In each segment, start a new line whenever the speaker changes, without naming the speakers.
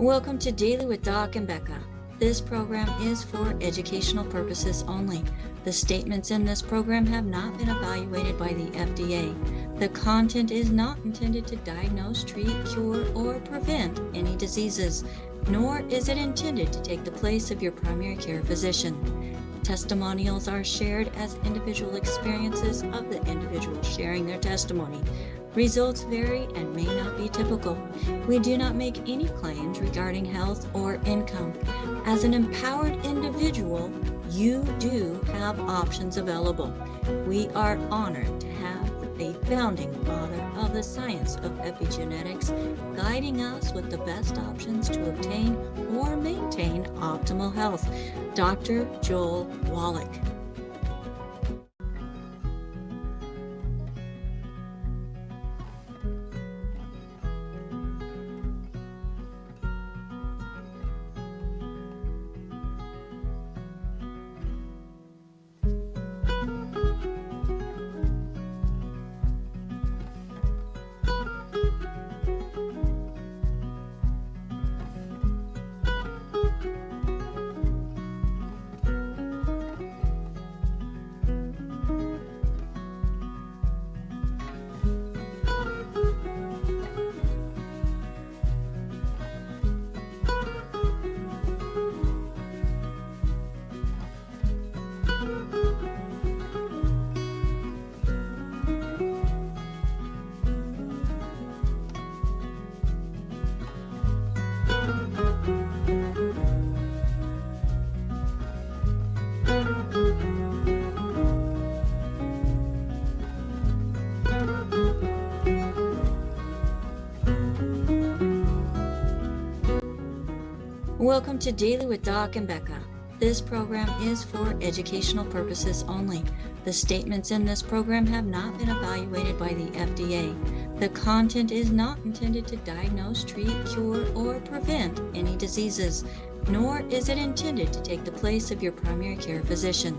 Welcome to Daily with Doc and Becca. This program is for educational purposes only. The statements in this program have not been evaluated by the FDA. The content is not intended to diagnose, treat, cure, or prevent any diseases, nor is it intended to take the place of your primary care physician. Testimonials are shared as individual experiences of the individual sharing their testimony. Results vary and may not be typical. We do not make any claims regarding health or income. As an empowered individual, you do have options available. We are honored to have a founding father of the science of epigenetics guiding us with the best options to obtain or maintain optimal health, Dr. Joel Wallach. Welcome to Daily with Doc and Becca. This program is for educational purposes only. The statements in this program have not been evaluated by the FDA. The content is not intended to diagnose, treat, cure, or prevent any diseases, nor is it intended to take the place of your primary care physician.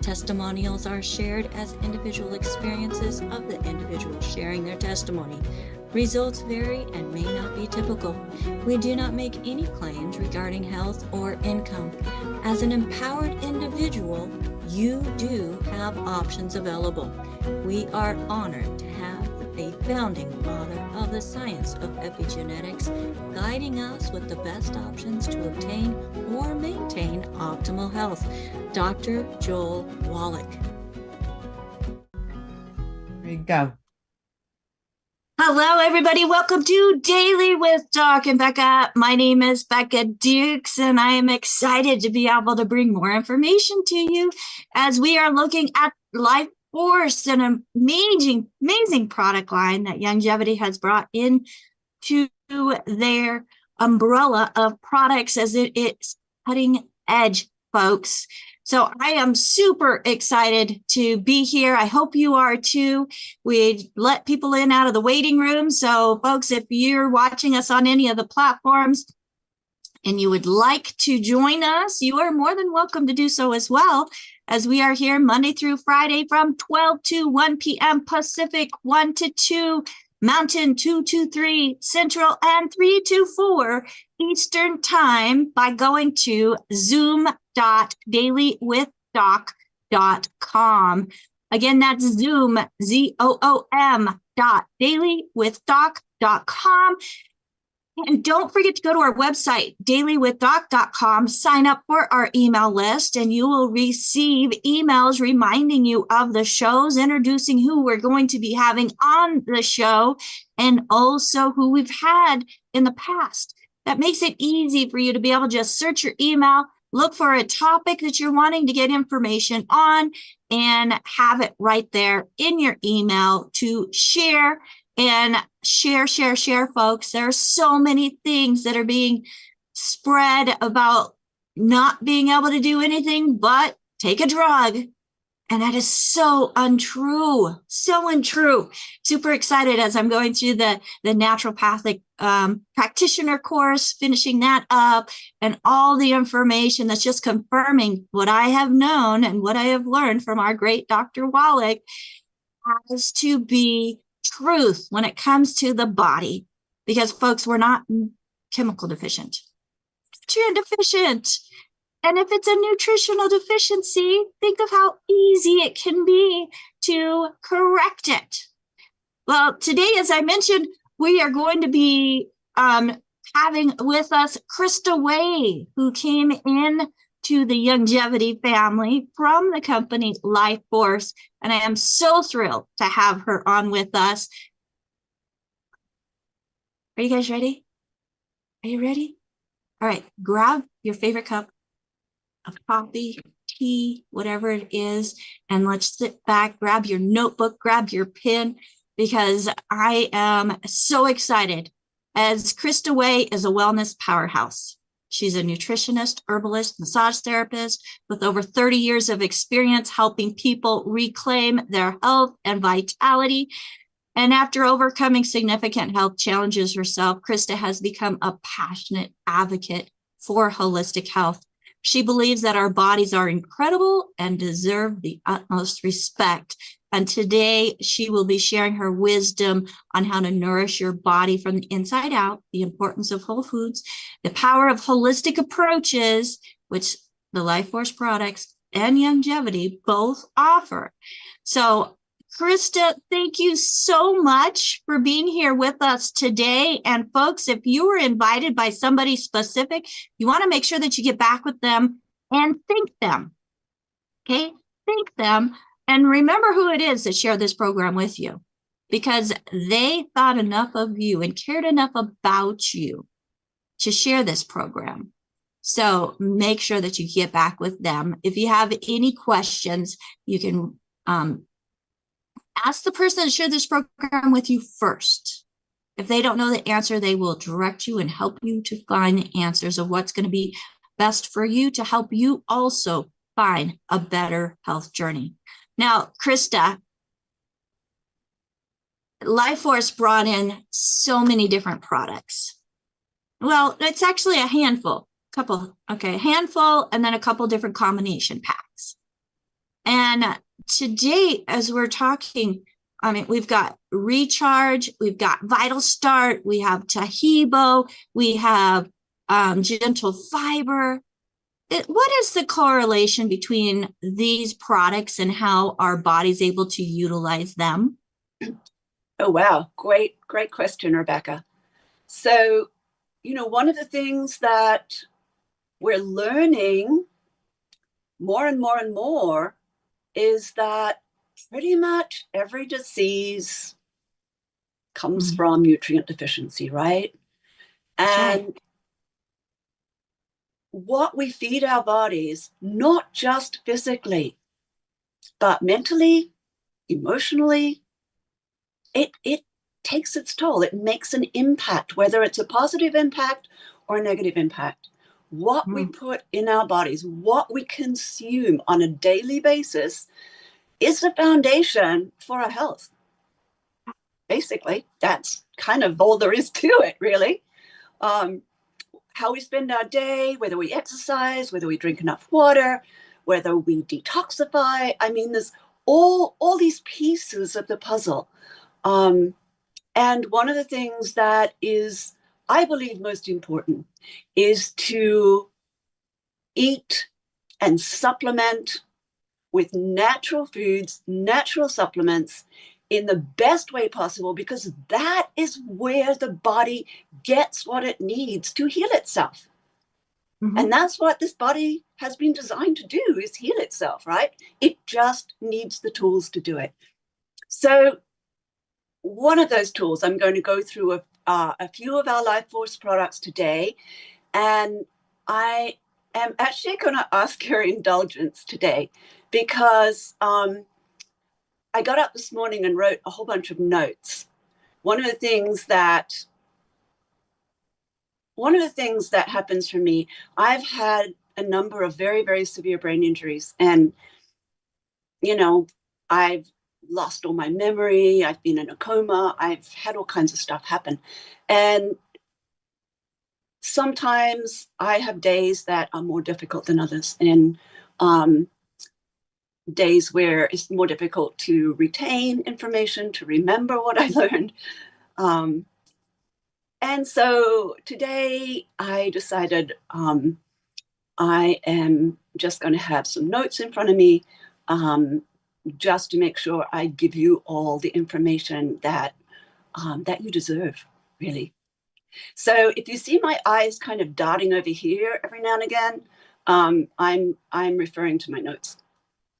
Testimonials are shared as individual experiences of the individual sharing their testimony. Results vary and may not be typical. We do not make any claims regarding health or income. As an empowered individual, you do have options available. We are honored to have a founding father of the science of epigenetics guiding us with the best options to obtain or maintain optimal health, Dr. Joel Wallach.
There you go.
Hello, everybody. Welcome to Daily with Doc and Becca. My name is Becca Dukes, and I am excited to be able to bring more information to you as we are looking at Life Force, an amazing product line that Youngevity has brought into their umbrella of products as it is cutting edge, folks. So I am super excited to be here. I hope you are too. We let people in out of the waiting room. So folks, if you're watching us on any of the platforms and you would like to join us, you are more than welcome to do so as well, as we are here Monday through Friday from 12 to 1 p.m. Pacific, 1 to 2 Mountain, 2 to 3 Central, and 3 to 4 Eastern Time by going to zoom.dailywithdoc.com. Again, that's Zoom, ZOOM.dailywithdoc.com. And don't forget to go to our website, dailywithdoc.com, sign up for our email list, and you will receive emails reminding you of the shows, introducing who we're going to be having on the show, and also who we've had in the past. That makes it easy for you to be able to just search your email, look for a topic that you're wanting to get information on, and have it right there in your email to share. And share, folks. There are so many things that are being spread about not being able to do anything but take a drug. And that is so untrue, so untrue. Super excited as I'm going through the naturopathic practitioner course, finishing that up, and all the information that's just confirming what I have known and what I have learned from our great Dr. Wallach has to be truth when it comes to the body, because folks, we're not chemical deficient, nutrient deficient. And if it's a nutritional deficiency, think of how easy it can be to correct it. Well, today, as I mentioned, we are going to be having with us Christa Way, who came in to the Youngevity family from the company Life Force. And I am so thrilled to have her on with us. Are you guys ready? Are you ready? All right, grab your favorite cup of coffee, tea, whatever it is, and let's sit back, grab your notebook, grab your pen, because I am so excited. As Christa Way is a wellness powerhouse. She's a nutritionist, herbalist, massage therapist with over 30 years of experience helping people reclaim their health and vitality. And after overcoming significant health challenges herself, Christa has become a passionate advocate for holistic health. She believes that our bodies are incredible and deserve the utmost respect. And today she will be sharing her wisdom on how to nourish your body from the inside out, the importance of whole foods, the power of holistic approaches, which the Life Force products and Youngevity both offer. So Christa, thank you so much for being here with us today. And folks, if you were invited by somebody specific, you want to make sure that you get back with them and thank them. Okay, thank them. And remember who it is that shared this program with you, because they thought enough of you and cared enough about you to share this program. So make sure that you get back with them. If you have any questions, you can ask the person that shared this program with you first. If they don't know the answer, they will direct you and help you to find the answers of what's going to be best for you to help you also find a better health journey. Now, Christa, Life Force brought in so many different products. Well, it's actually a handful, a handful, and then a couple different combination packs. And today, as we're talking, I mean, we've got Recharge, we've got VitalSTART, we have Tahibo, we have Gentle Fiber. What is the correlation between these products and how our body's able to utilize them?
Oh, wow. Great question, Rebecca. So, one of the things that we're learning more and more and more is that pretty much every disease comes from nutrient deficiency, right? And what we feed our bodies, not just physically, but mentally, emotionally, it takes its toll. It makes an impact, whether it's a positive impact or a negative impact. What we put in our bodies, what we consume on a daily basis is the foundation for our health. Basically, that's kind of all there is to it, really. How we spend our day, whether we exercise, whether we drink enough water, whether we detoxify. I mean, there's all these pieces of the puzzle. And one of the things that is, I believe, most important is to eat and supplement with natural foods, natural supplements in the best way possible, because that is where the body gets what it needs to heal itself. And that's what this body has been designed to do, is heal itself, right? It just needs the tools to do it. So one of those tools, I'm going to go through a few of our Life Force products today, and I am actually going to ask your indulgence today because I got up this morning and wrote a whole bunch of notes. One of the things that happens for me, I've had a number of very, very severe brain injuries, and I've lost all my memory. I've been in a coma. I've had all kinds of stuff happen. And sometimes I have days that are more difficult than others, and days where it's more difficult to retain information, to remember what I learned. And so today I decided I am just going to have some notes in front of me just to make sure I give you all the information that that you deserve, really. So if you see my eyes kind of dotting over here every now and again, I'm referring to my notes.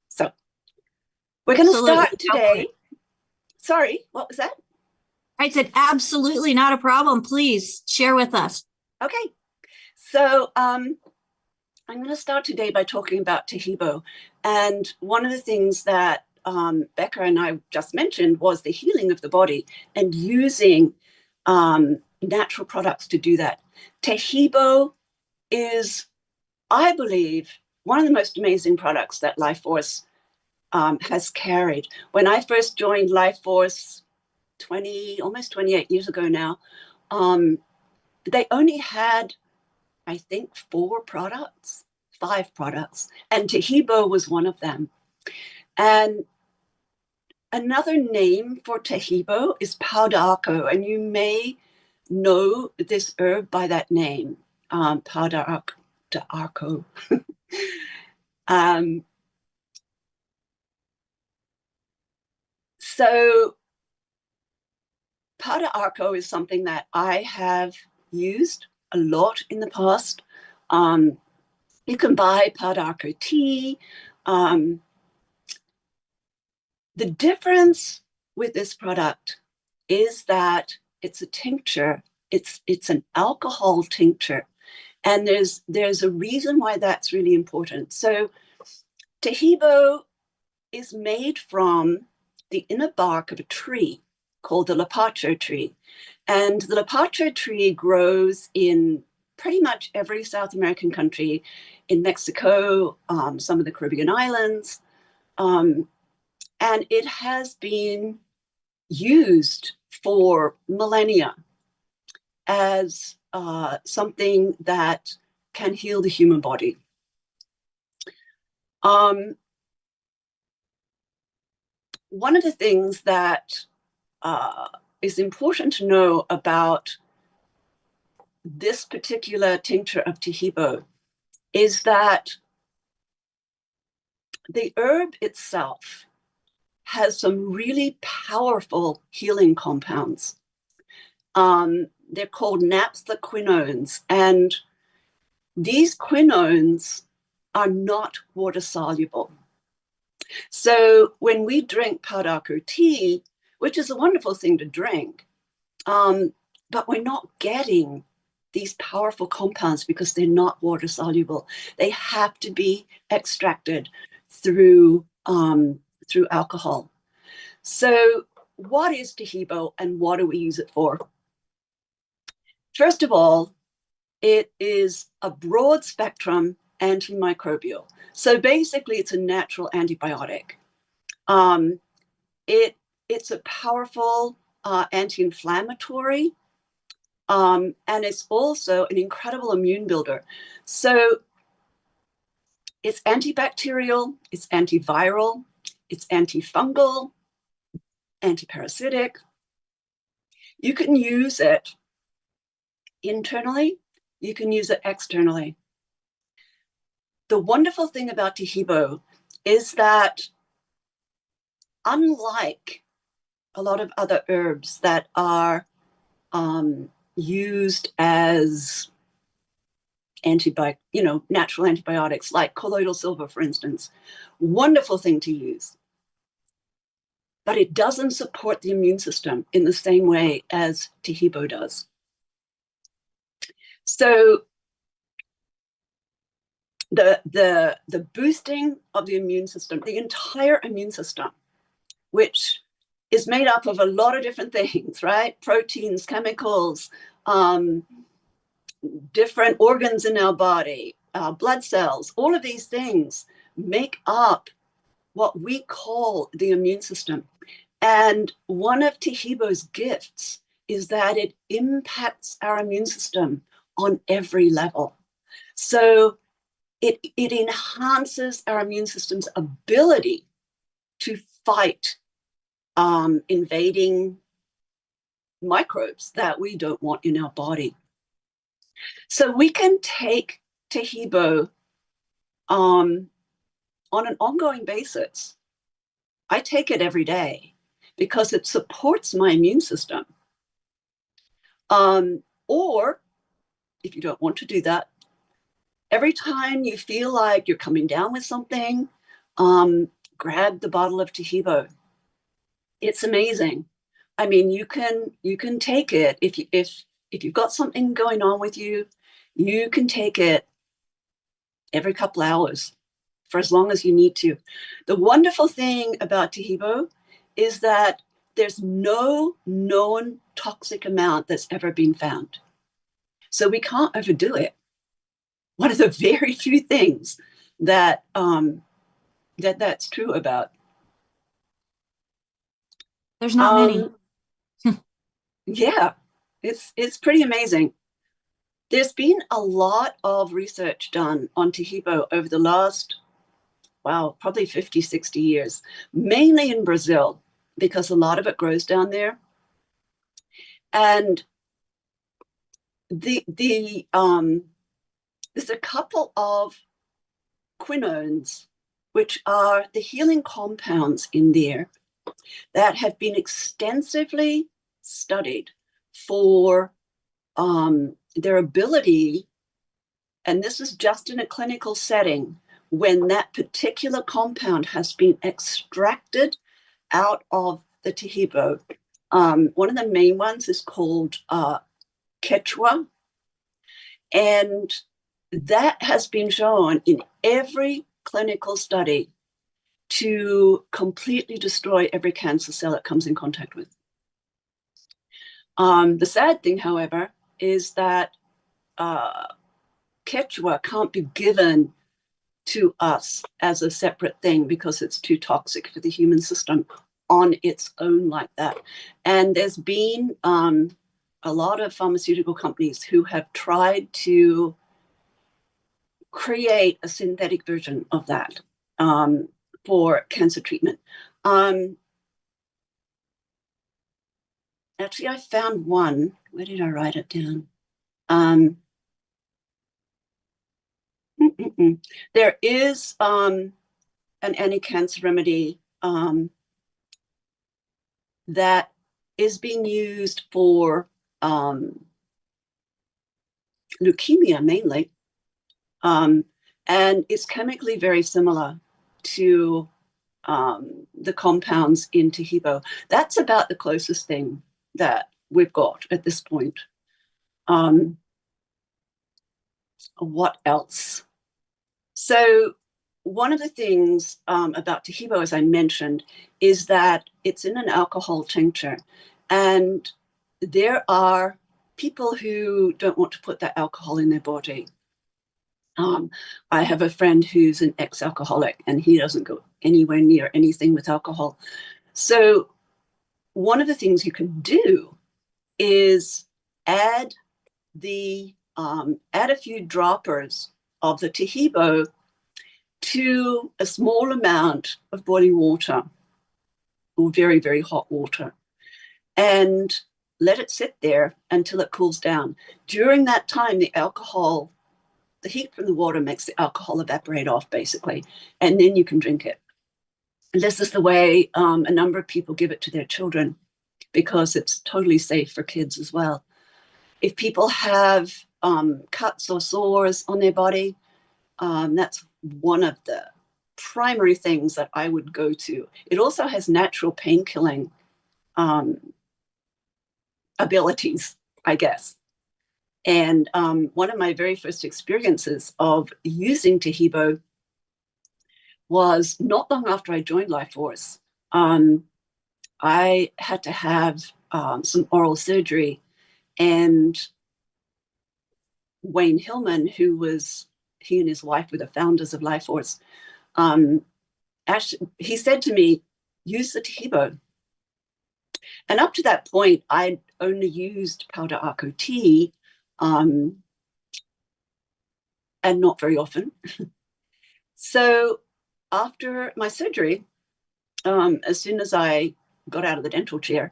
So we're going to start today. Sorry, what was that?
I said, absolutely not a problem. Please share with us.
Okay. So I'm going to start today by talking about Tahibo. And one of the things that Becca and I just mentioned was the healing of the body and using natural products to do that. Tahibo is, I believe, one of the most amazing products that Life Force has carried. When I first joined Life Force almost 28 years ago now, they only had, I think, 5 products, and Tahibo was one of them. And another name for Tahibo is powder arco, and you may know this herb by that name, powder arco. So powder arco is something that I have used a lot in the past. You can buy powder arco tea. The difference with this product is that it's a tincture. It's an alcohol tincture. And there's a reason why that's really important. So Tahibo is made from the inner bark of a tree called the lapacho tree. And the lapacho tree grows in pretty much every South American country, in Mexico, some of the Caribbean islands. And it has been used for millennia as something that can heal the human body. One of the things that is important to know about this particular tincture of Tahibo is that the herb itself has some really powerful healing compounds. They're called naphtha-quinones, and these quinones are not water soluble. So when we drink powder arco tea, which is a wonderful thing to drink, but we're not getting these powerful compounds because they're not water soluble. They have to be extracted through alcohol. So what is Tahibo and what do we use it for? First of all, it is a broad spectrum antimicrobial. So basically it's a natural antibiotic. It's a powerful anti-inflammatory, and it's also an incredible immune builder. So it's antibacterial, it's antiviral, it's antifungal, antiparasitic. You can use it internally, you can use it externally. The wonderful thing about Tahibo is that unlike a lot of other herbs that are used as natural antibiotics, like colloidal silver, for instance, wonderful thing to use. But it doesn't support the immune system in the same way as Tahibo does. So the boosting of the immune system, the entire immune system, which is made up of a lot of different things, right? Proteins, chemicals, different organs in our body, blood cells, all of these things make up what we call the immune system. And one of Tahibo's gifts is that it impacts our immune system on every level. So it enhances our immune system's ability to fight invading microbes that we don't want in our body. So we can take Tahibo on an ongoing basis. I take it every day because it supports my immune system. Or if you don't want to do that, every time you feel like you're coming down with something, grab the bottle of Tahibo. It's amazing. I mean, you can take it if you've got something going on with you, you can take it every couple hours for as long as you need to. The wonderful thing about Tahibo is that there's no known toxic amount that's ever been found. So we can't overdo it. One of the very few things that that's true about.
There's not many.
Yeah, it's pretty amazing. There's been a lot of research done on Tahibo over the last, wow, probably 50, 60 years, mainly in Brazil, because a lot of it grows down there. And there's a couple of quinones, which are the healing compounds in there, that have been extensively studied for their ability, and this is just in a clinical setting, when that particular compound has been extracted out of the Tahibo. One of the main ones is called Quechua, and that has been shown in every clinical study to completely destroy every cancer cell it comes in contact with. The sad thing, however, is that Quechua can't be given to us as a separate thing because it's too toxic for the human system on its own like that. And there's been a lot of pharmaceutical companies who have tried to create a synthetic version of that for cancer treatment. Actually, I found one. Where did I write it down? There is an anti-cancer remedy that is being used for leukemia mainly, and it's chemically very similar to the compounds in Tahibo. That's about the closest thing that we've got at this point. What else? So one of the things about Tahibo, as I mentioned, is that it's in an alcohol tincture. And there are people who don't want to put that alcohol in their body. I have a friend who's an ex-alcoholic, and he doesn't go anywhere near anything with alcohol. So one of the things you can do is add a few droppers of the Tahibo to a small amount of boiling water or very, very hot water, and let it sit there until it cools down. During that time, the heat from the water makes the alcohol evaporate off, basically, and then you can drink it. And this is the way a number of people give it to their children, because it's totally safe for kids as well. If people have cuts or sores on their body, that's one of the primary things that I would go to. It also has natural pain-killing abilities, I guess. And one of my very first experiences of using Tahibo was not long after I joined Life Force. I had to have some oral surgery, and Wayne Hillman, he and his wife were the founders of Life Force, actually, he said to me, use the Tahibo. And up to that point, I'd only used powder Arco tea, and not very often. So after my surgery, as soon as I got out of the dental chair,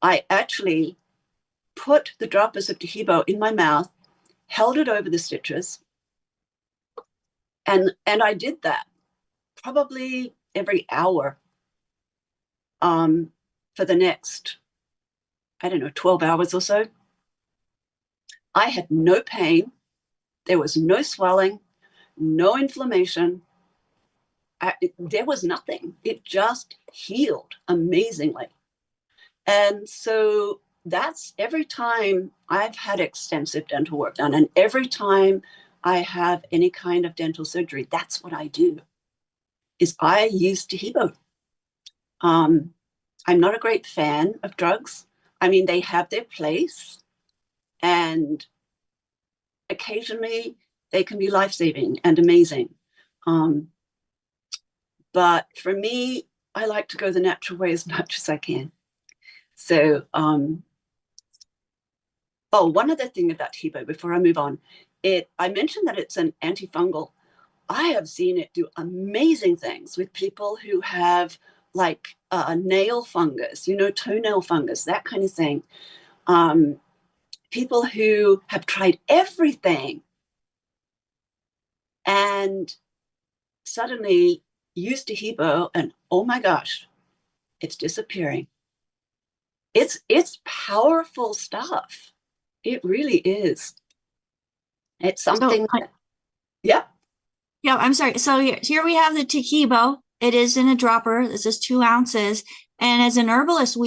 I actually put the droppers of Tahibo in my mouth, held it over the stitches, and I did that probably every hour for the next, I don't know, 12 hours or so. I had no pain. There was no swelling, no inflammation. There was nothing. It just healed amazingly. And so that's every time I've had extensive dental work done, and every time I have any kind of dental surgery, that's what I do, is I use Tahibo. I'm not a great fan of drugs. I mean, they have their place, and occasionally they can be life-saving and amazing. But for me, I like to go the natural way as much as I can. So, one other thing about Tahibo before I move on, I mentioned that it's an antifungal. I have seen it do amazing things with people who have like nail fungus, toenail fungus, that kind of thing. People who have tried everything and suddenly use Tahibo, and oh my gosh, it's disappearing. It's powerful stuff. It really is. It's something. Yeah.
Yeah, I'm sorry. So here we have the Tahibo. It is in a dropper. This is 2 ounces. And as an herbalist,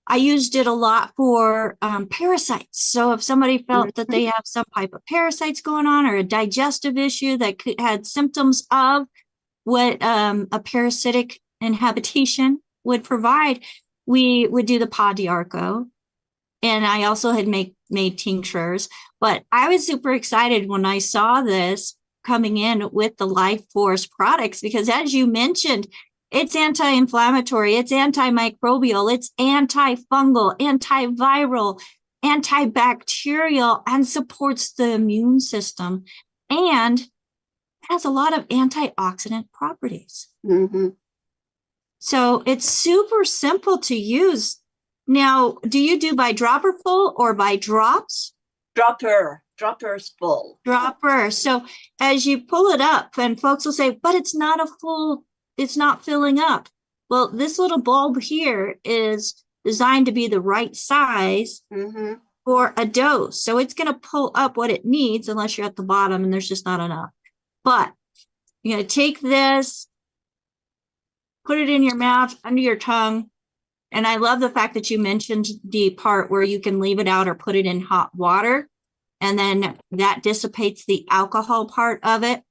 I used it a lot for parasites. So if somebody felt that they have some type of parasites going on or a digestive issue that had symptoms of what a parasitic inhabitation would provide, we would do the Pa d'Arco. And I also had made tinctures. But I was super excited when I saw this coming in with the Life Force products, because as you mentioned, it's anti-inflammatory, it's antimicrobial, it's antifungal, antiviral, antibacterial, and supports the immune system, and has a lot of antioxidant properties.
Mm-hmm.
So it's super simple to use. Now, do you do by dropper full or by drops?
Dropper's full.
Dropper. So as you pull it up, and folks will say, but it's not it's not filling up. Well, this little bulb here is designed to be the right size for a dose. So it's going to pull up what it needs, unless you're at the bottom and there's just not enough. But you're going to take this, put it in your mouth, under your tongue. And I love the fact that you mentioned the part where you can leave it out or put it in hot water, and then that dissipates the alcohol part of it.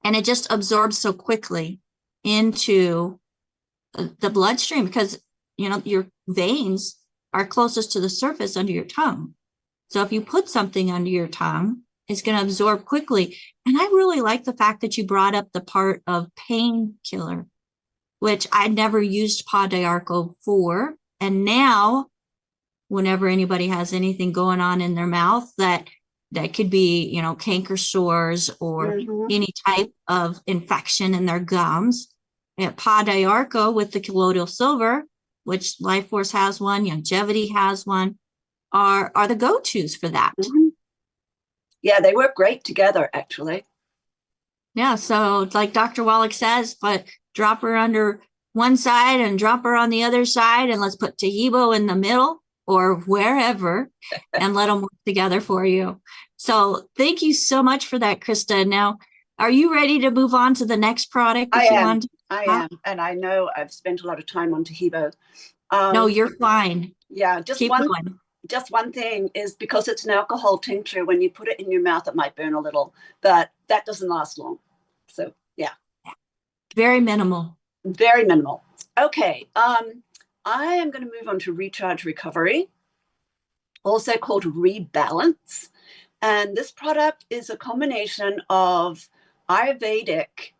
And it just absorbs so quickly into the bloodstream, because, your veins are closest to the surface under your tongue. So if you put something under your tongue, it's going to absorb quickly. And I really like the fact that you brought up the part of painkiller, which I never used Pa d'Arco for. And now, whenever anybody has anything going on in their mouth that could be, canker sores or any type of infection in their gums, Pa d'Arco with the colloidal silver, which Life Force has one, Youngevity has one, are the go-tos for that.
Yeah, they work great together, actually.
Yeah, so like Dr. Wallach says, but drop her under one side and drop her on the other side, and let's put Tahibo in the middle or wherever and let them work together for you. So thank you so much for that, Christa. Now, are you ready to move on to the next product?
I am. And I know I've spent a lot of time on Tahibo.
No, you're fine.
Yeah,
Keep going.
Just one thing is, because it's an alcohol tincture, when you put it in your mouth, it might burn a little, but that doesn't last long. So, yeah.
Very minimal.
Very minimal. Okay. I am going to move on to Recharge Recovery, also called Rebalance. And this product is a combination of Ayurvedic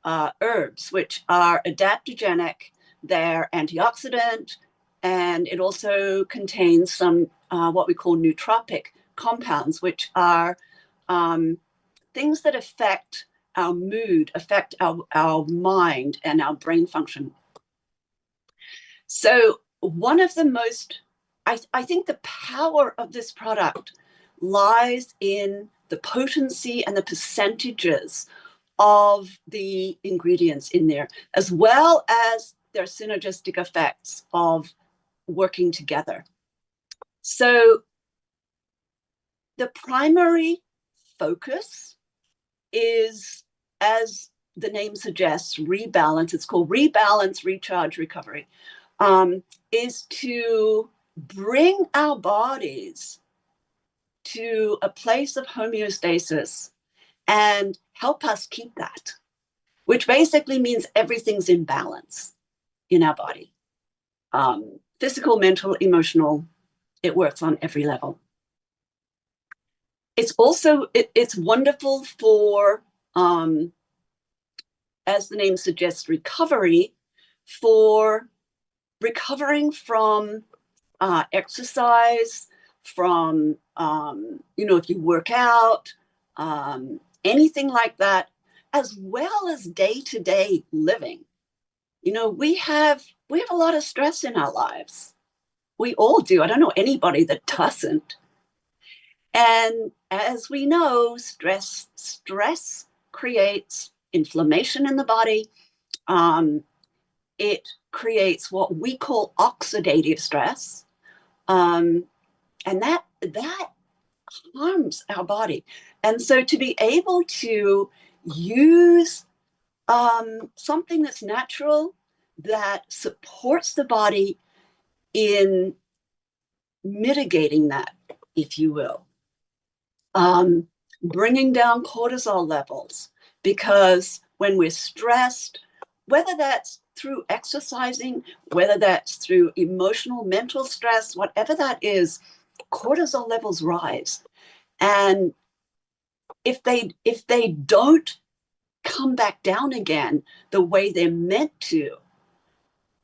herbs, which are adaptogenic. They're antioxidant, and it also contains some what we call nootropic compounds, which are things that affect our mood, affect our mind and our brain function. So one of the most, I think the power of this product lies in the potency and the percentages of the ingredients in there, as well as their synergistic effects of working together. So the primary focus is, as the name suggests, rebalance. It's called Rebalance, Recharge, Recovery, is to bring our bodies to a place of homeostasis and help us keep that, which basically means everything's in balance in our body. Physical, mental, emotional, it works on every level. It's also, it's wonderful for, as the name suggests, recovery, for recovering from exercise, from, if you work out, anything like that, as well as day-to-day living. We have a lot of stress in our lives. We all do. I don't know anybody that doesn't. And as we know, stress creates inflammation in the body. It creates what we call oxidative stress. And that harms our body. And so to be able to use something that's natural, that supports the body in mitigating that, if you will, bringing down cortisol levels, because when we're stressed, whether that's through exercising, whether that's through emotional, mental stress, whatever that is, cortisol levels rise. And if they don't come back down again the way they're meant to,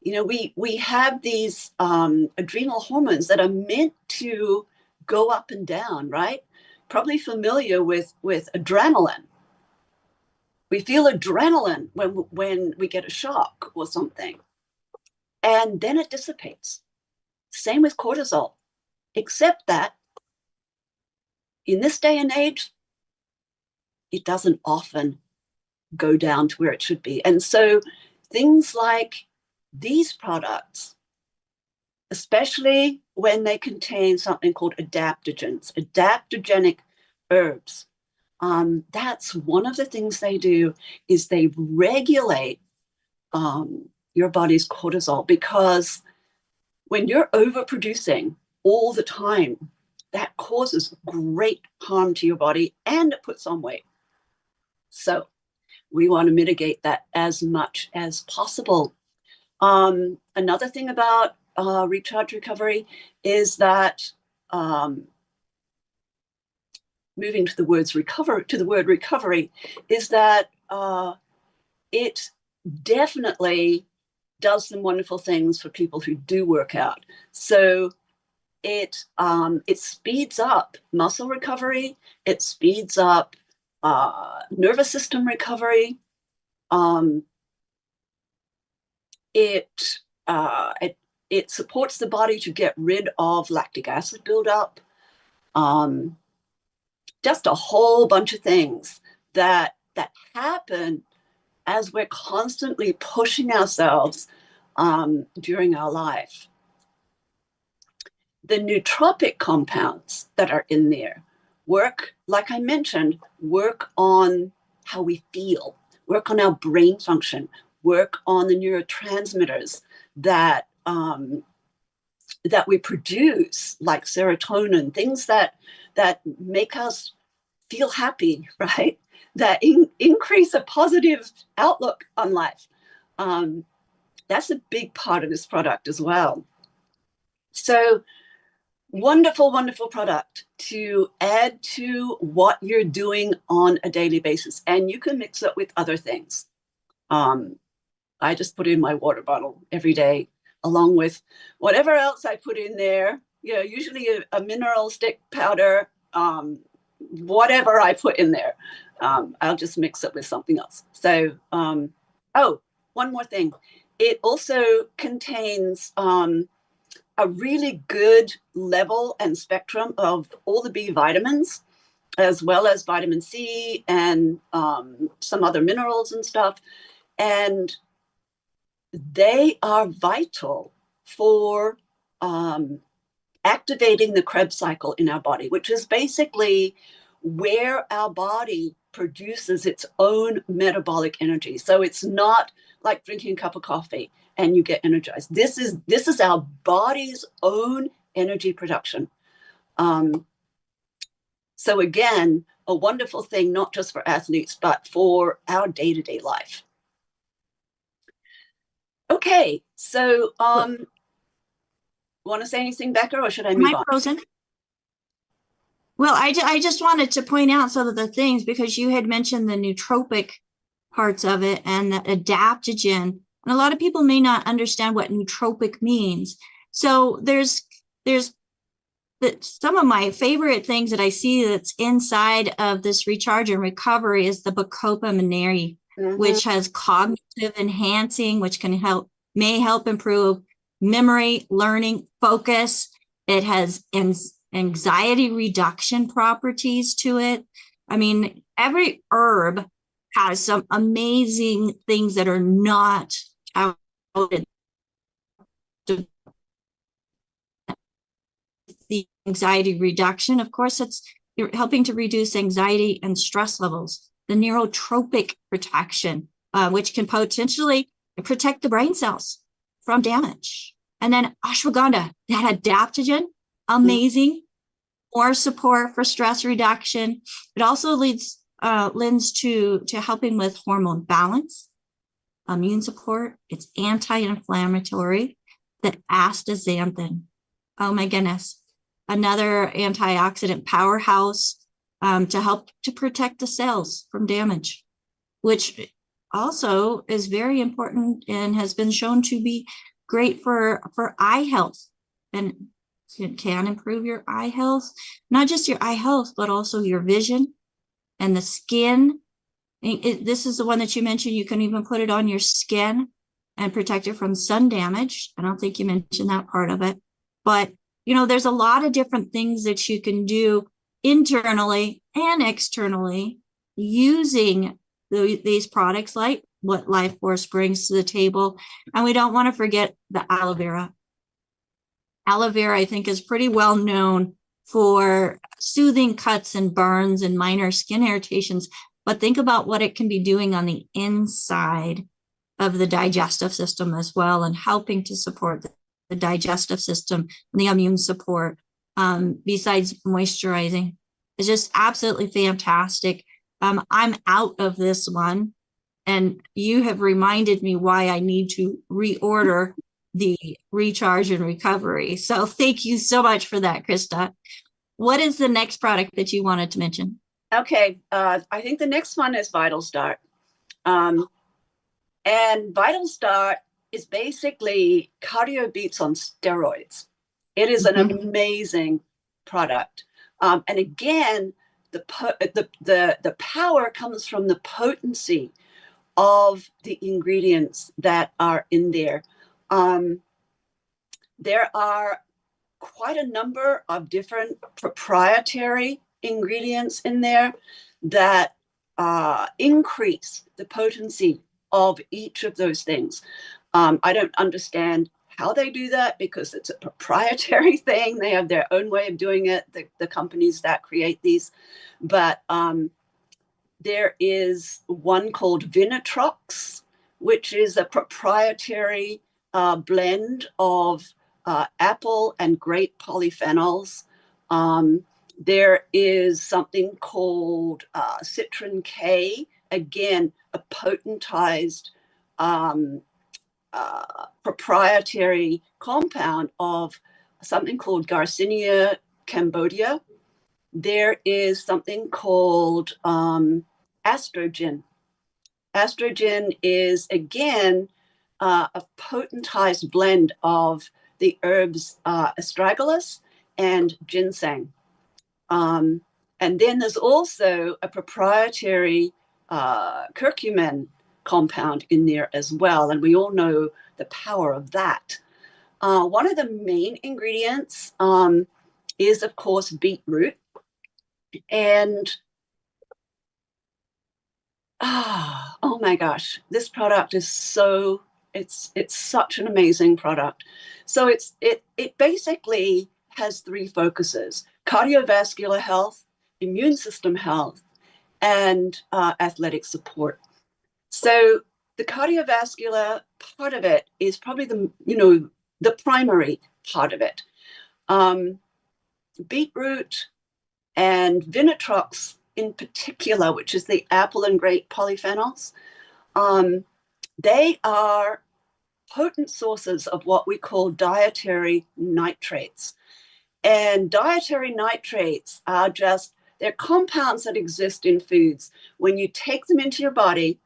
we have these adrenal hormones that are meant to go up and down, right? Probably familiar with adrenaline. We feel adrenaline when we get a shock or something, and then it dissipates. Same with cortisol, except that in this day and age, it doesn't often go down to where it should be. And so things like these products, especially when they contain something called adaptogens, adaptogenic herbs, that's one of the things they do, is they regulate your body's cortisol, because when you're overproducing all the time, that causes great harm to your body and it puts on weight. So we want to mitigate that as much as possible. Another thing about recharge recovery is that moving to the word recovery is that it definitely does some wonderful things for people who do work out. So it speeds up muscle recovery. It speeds up nervous system recovery. It supports the body to get rid of lactic acid buildup. Just a whole bunch of things that happen as we're constantly pushing ourselves during our life. The nootropic compounds that are in there work, like I mentioned, work on how we feel, work on our brain function, work on the neurotransmitters that we produce, like serotonin, things that make us feel happy, right? That increase a positive outlook on life. That's a big part of this product as well. So wonderful, wonderful product to add to what you're doing on a daily basis. And you can mix it with other things. I just put in my water bottle every day, along with whatever else I put in there. Usually a mineral stick powder, whatever I put in there. I'll just mix it with something else. So, one more thing. It also contains a really good level and spectrum of all the B vitamins, as well as vitamin C and some other minerals and stuff. And they are vital for activating the Krebs cycle in our body, which is basically where our body produces its own metabolic energy. So it's not like drinking a cup of coffee and you get energized. This is our body's own energy production. So again, a wonderful thing, not just for athletes, but for our day-to-day life. Okay, so want to say anything, Becca, or should I move on?
Frozen? Well, I just wanted to point out some of the things, because you had mentioned the nootropic parts of it and the adaptogen. And a lot of people may not understand what nootropic means. So there's some of my favorite things that I see that's inside of this recharge and recovery is the Bacopa Monnieri, which has cognitive enhancing, which may help improve memory, learning, focus. It has anxiety reduction properties to it. I mean, every herb has some amazing things that are not touted. The anxiety reduction, of course, you're helping to reduce anxiety and stress levels. The neurotropic protection, which can potentially protect the brain cells from damage. And then ashwagandha, that adaptogen, amazing. More support for stress reduction. It also lends to helping with hormone balance, immune support. It's anti-inflammatory. That astaxanthin, oh my goodness, another antioxidant powerhouse to help to protect the cells from damage, which also is very important and has been shown to be great for eye health, and it can improve your eye health, not just your eye health, but also your vision and the skin. This is the one that you mentioned. You can even put it on your skin and protect it from sun damage. I don't think you mentioned that part of it, but there's a lot of different things that you can do internally and externally using these products, like what Life Force brings to the table. And we don't want to forget the aloe vera. Aloe vera, I think, is pretty well known for soothing cuts and burns and minor skin irritations. But think about what it can be doing on the inside of the digestive system as well, and helping to support the digestive system and the immune support, besides moisturizing. It's just absolutely fantastic. I'm out of this one, and you have reminded me why I need to reorder the recharge and recovery. So thank you so much for that, Christa. What is the next product that you wanted to mention?
Okay, I think the next one is VitalSTART. And VitalSTART is basically cardio beats on steroids. It is an amazing product. And again, the power comes from the potency of the ingredients that are in there. There are quite a number of different proprietary ingredients in there that increase the potency of each of those things. I don't understand how they do that, because it's a proprietary thing. They have their own way of doing it, the companies that create these. But there is one called Vinatrox, which is a proprietary blend of apple and grape polyphenols. There is something called Citron K, again, a potentized proprietary compound of something called Garcinia cambodia. There is something called astrogen. Astrogen is, again, a potentized blend of the herbs astragalus and ginseng. And then there's also a proprietary curcumin compound in there as well. And we all know the power of that. One of the main ingredients is, of course, beetroot. And oh my gosh, this product is it's such an amazing product. So it basically has three focuses: cardiovascular health, immune system health, and athletic support. So the cardiovascular part of it is probably the primary part of it. Beetroot and Vinatrox in particular, which is the apple and grape polyphenols, they are potent sources of what we call dietary nitrates. And dietary nitrates are they're compounds that exist in foods. When you take them into your body,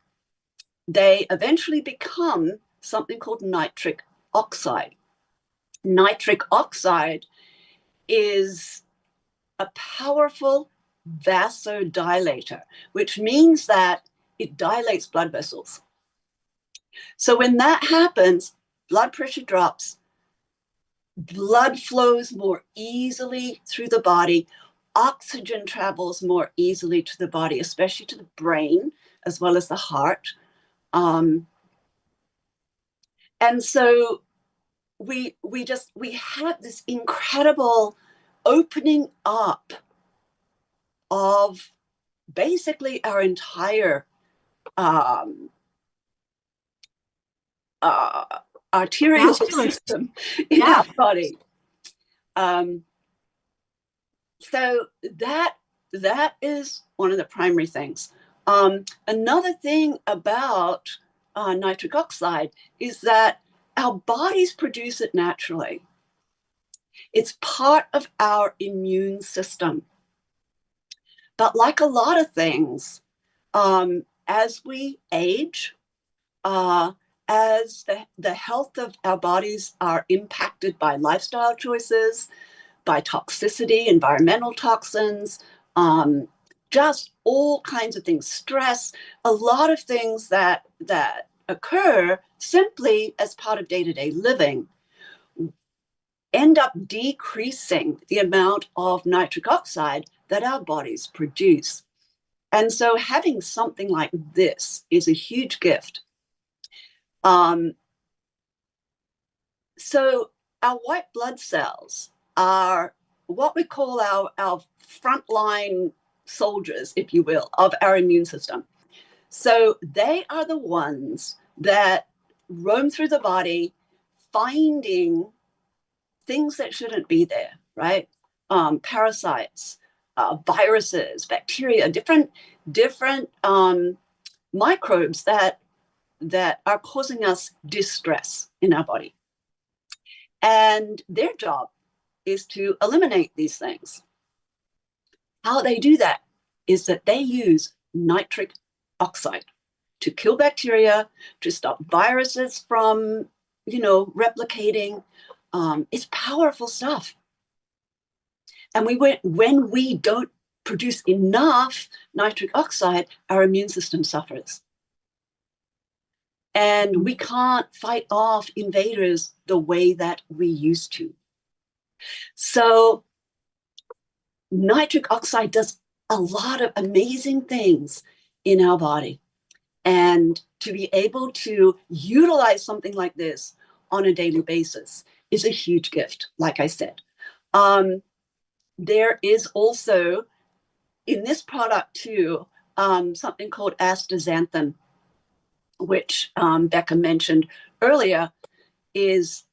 they eventually become something called nitric oxide. Nitric oxide is a powerful vasodilator, which means that it dilates blood vessels. So when that happens, blood pressure drops, blood flows more easily through the body, oxygen travels more easily to the body, especially to the brain, as well as the heart. And so we have this incredible opening up of basically our entire arterial system in our body. So that is one of the primary things. Another thing about nitric oxide is that our bodies produce it naturally. It's part of our immune system. But like a lot of things, as we age, as the health of our bodies are impacted by lifestyle choices, by toxicity, environmental toxins, just all kinds of things, stress, a lot of things that occur simply as part of day-to-day living end up decreasing the amount of nitric oxide that our bodies produce. And so having something like this is a huge gift. So our white blood cells are what we call our frontline soldiers, if you will, of our immune system. So they are the ones that roam through the body, finding things that shouldn't be there, right? Parasites, viruses, bacteria, different microbes that are causing us distress in our body. And their job is to eliminate these things. How they do that is that they use nitric oxide to kill bacteria, to stop viruses from, replicating. It's powerful stuff. And when we don't produce enough nitric oxide, our immune system suffers. And we can't fight off invaders the way that we used to. So nitric oxide does a lot of amazing things in our body. And to be able to utilize something like this on a daily basis is a huge gift, like I said. There is also, in this product too, something called astaxanthin, which Becca mentioned earlier, it's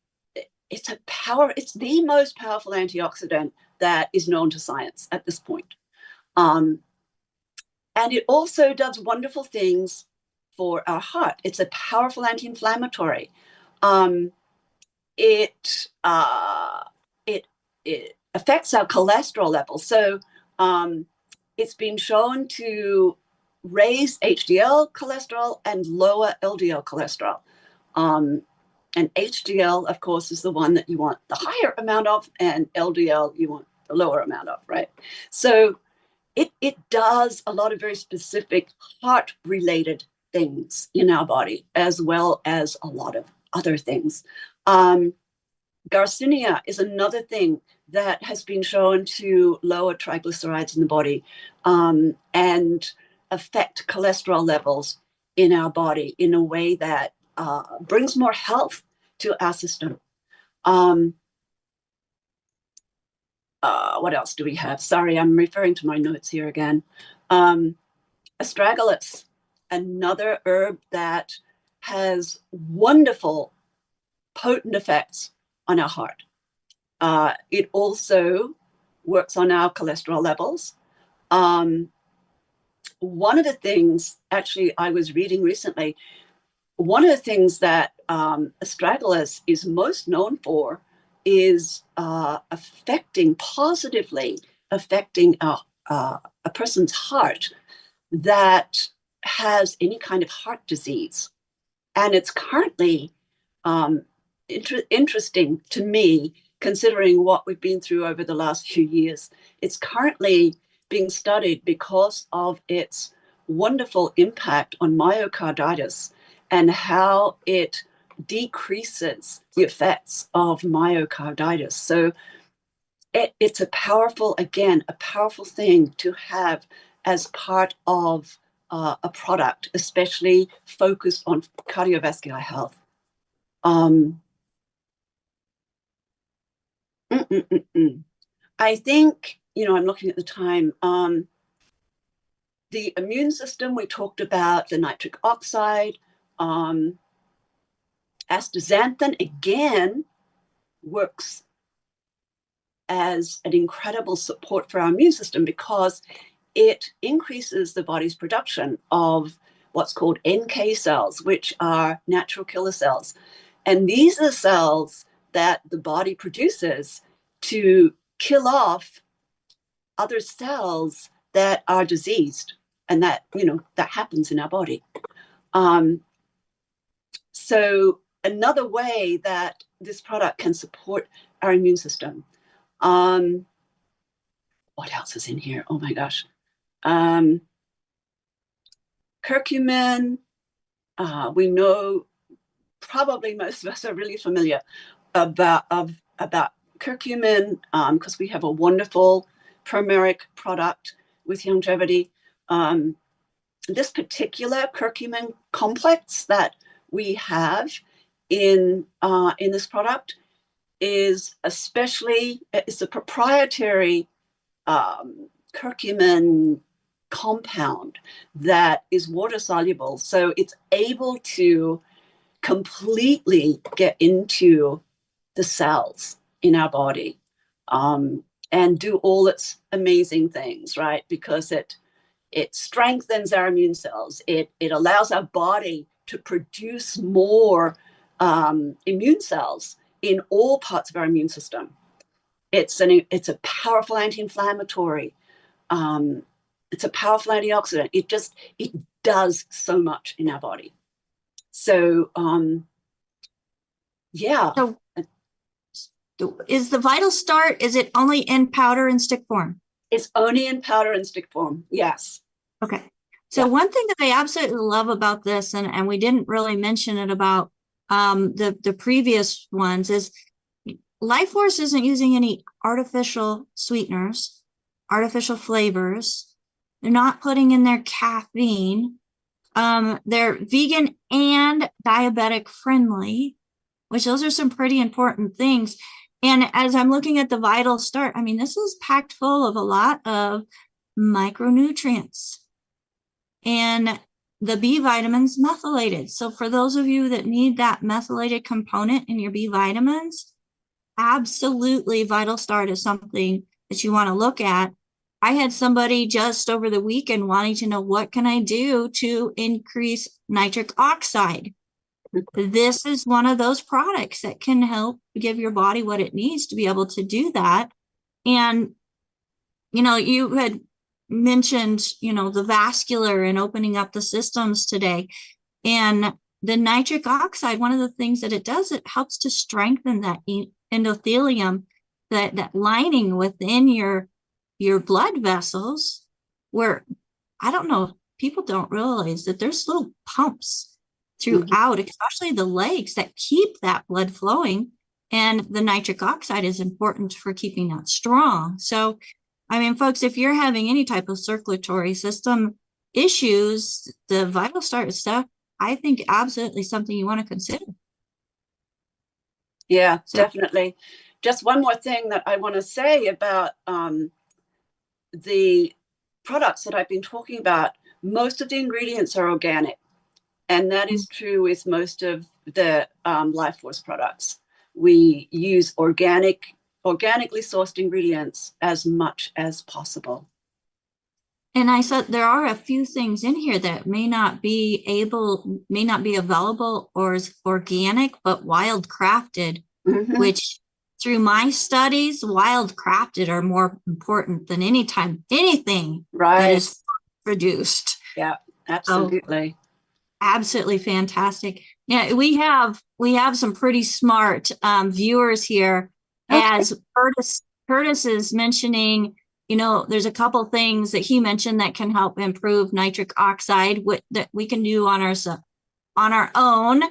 the most powerful antioxidant that is known to science at this point. And it also does wonderful things for our heart. It's a powerful anti-inflammatory. It affects our cholesterol levels. So it's been shown to raise HDL cholesterol and lower LDL cholesterol. And HDL, of course, is the one that you want the higher amount of, and LDL you want the lower amount of, right? So it does a lot of very specific heart-related things in our body, as well as a lot of other things. Garcinia is another thing that has been shown to lower triglycerides in the body and affect cholesterol levels in our body in a way that brings more health to our system. What else do we have? Sorry, I'm referring to my notes here again. Astragalus, another herb that has wonderful, potent effects on our heart. It also works on our cholesterol levels. One of the things, actually, I was reading recently, one of the things that astragalus is most known for is positively affecting a person's heart that has any kind of heart disease. And it's currently interesting to me, considering what we've been through over the last few years. It's currently being studied because of its wonderful impact on myocarditis and how it decreases the effects of myocarditis. So it's a powerful thing to have as part of a product, especially focused on cardiovascular health. I think, I'm looking at the time. The immune system, we talked about the nitric oxide. Astaxanthin, again, works as an incredible support for our immune system because it increases the body's production of what's called NK cells, which are natural killer cells. And these are cells that the body produces to kill off other cells that are diseased, and that happens in our body. So another way that this product can support our immune system. What else is in here? Oh my gosh. Curcumin. We know, probably most of us are really familiar about curcumin because we have a wonderful turmeric product with Youngevity. This particular curcumin complex that we have in this product is it's a proprietary curcumin compound that is water soluble. So it's able to completely get into the cells in our body and do all its amazing things, right? Because it strengthens our immune cells. It allows our body to produce more immune cells in all parts of our immune system. It's a powerful anti-inflammatory. It's a powerful antioxidant. It does so much in our body. So, yeah.
So is the VitalSTART, is it only in powder and stick form?
It's only in powder and stick form. Yes.
Okay. So one thing that I absolutely love about this, and we didn't really mention it about the previous ones, is Life Force isn't using any artificial sweeteners, artificial flavors. They're not putting in their caffeine. They're vegan and diabetic friendly, which those are some pretty important things. And as I'm looking at the VitalSTART, I mean, this is packed full of a lot of micronutrients. And the B vitamins methylated. So for those of you that need that methylated component in your B vitamins, absolutely VitalSTART is something that you want to look at. I had somebody just over the weekend wanting to know, what can I do to increase nitric oxide? This is one of those products that can help give your body what it needs to be able to do that. And, you had mentioned, the vascular and opening up the systems today. And the nitric oxide, one of the things that it does, it helps to strengthen that endothelium, that lining within your blood vessels, where, I don't know, people don't realize that there's little pumps throughout, especially the legs, that keep that blood flowing. And the nitric oxide is important for keeping that strong. So, I mean, folks, if you're having any type of circulatory system issues, the VitalSTART stuff, I think absolutely something you want to consider.
Yeah, definitely. Just one more thing that I want to say about the products that I've been talking about. Most of the ingredients are organic, and that is true with most of the Life Force products. We use organically sourced ingredients as much as possible.
And I said there are a few things in here that may not be available or is organic, but wild crafted, which through my studies, wild crafted are more important than anything that is produced.
Yeah, absolutely.
So, absolutely fantastic. Yeah, we have some pretty smart viewers here. Okay. As Curtis is mentioning, you know, there's a couple things that he mentioned that can help improve nitric oxide that we can do on our own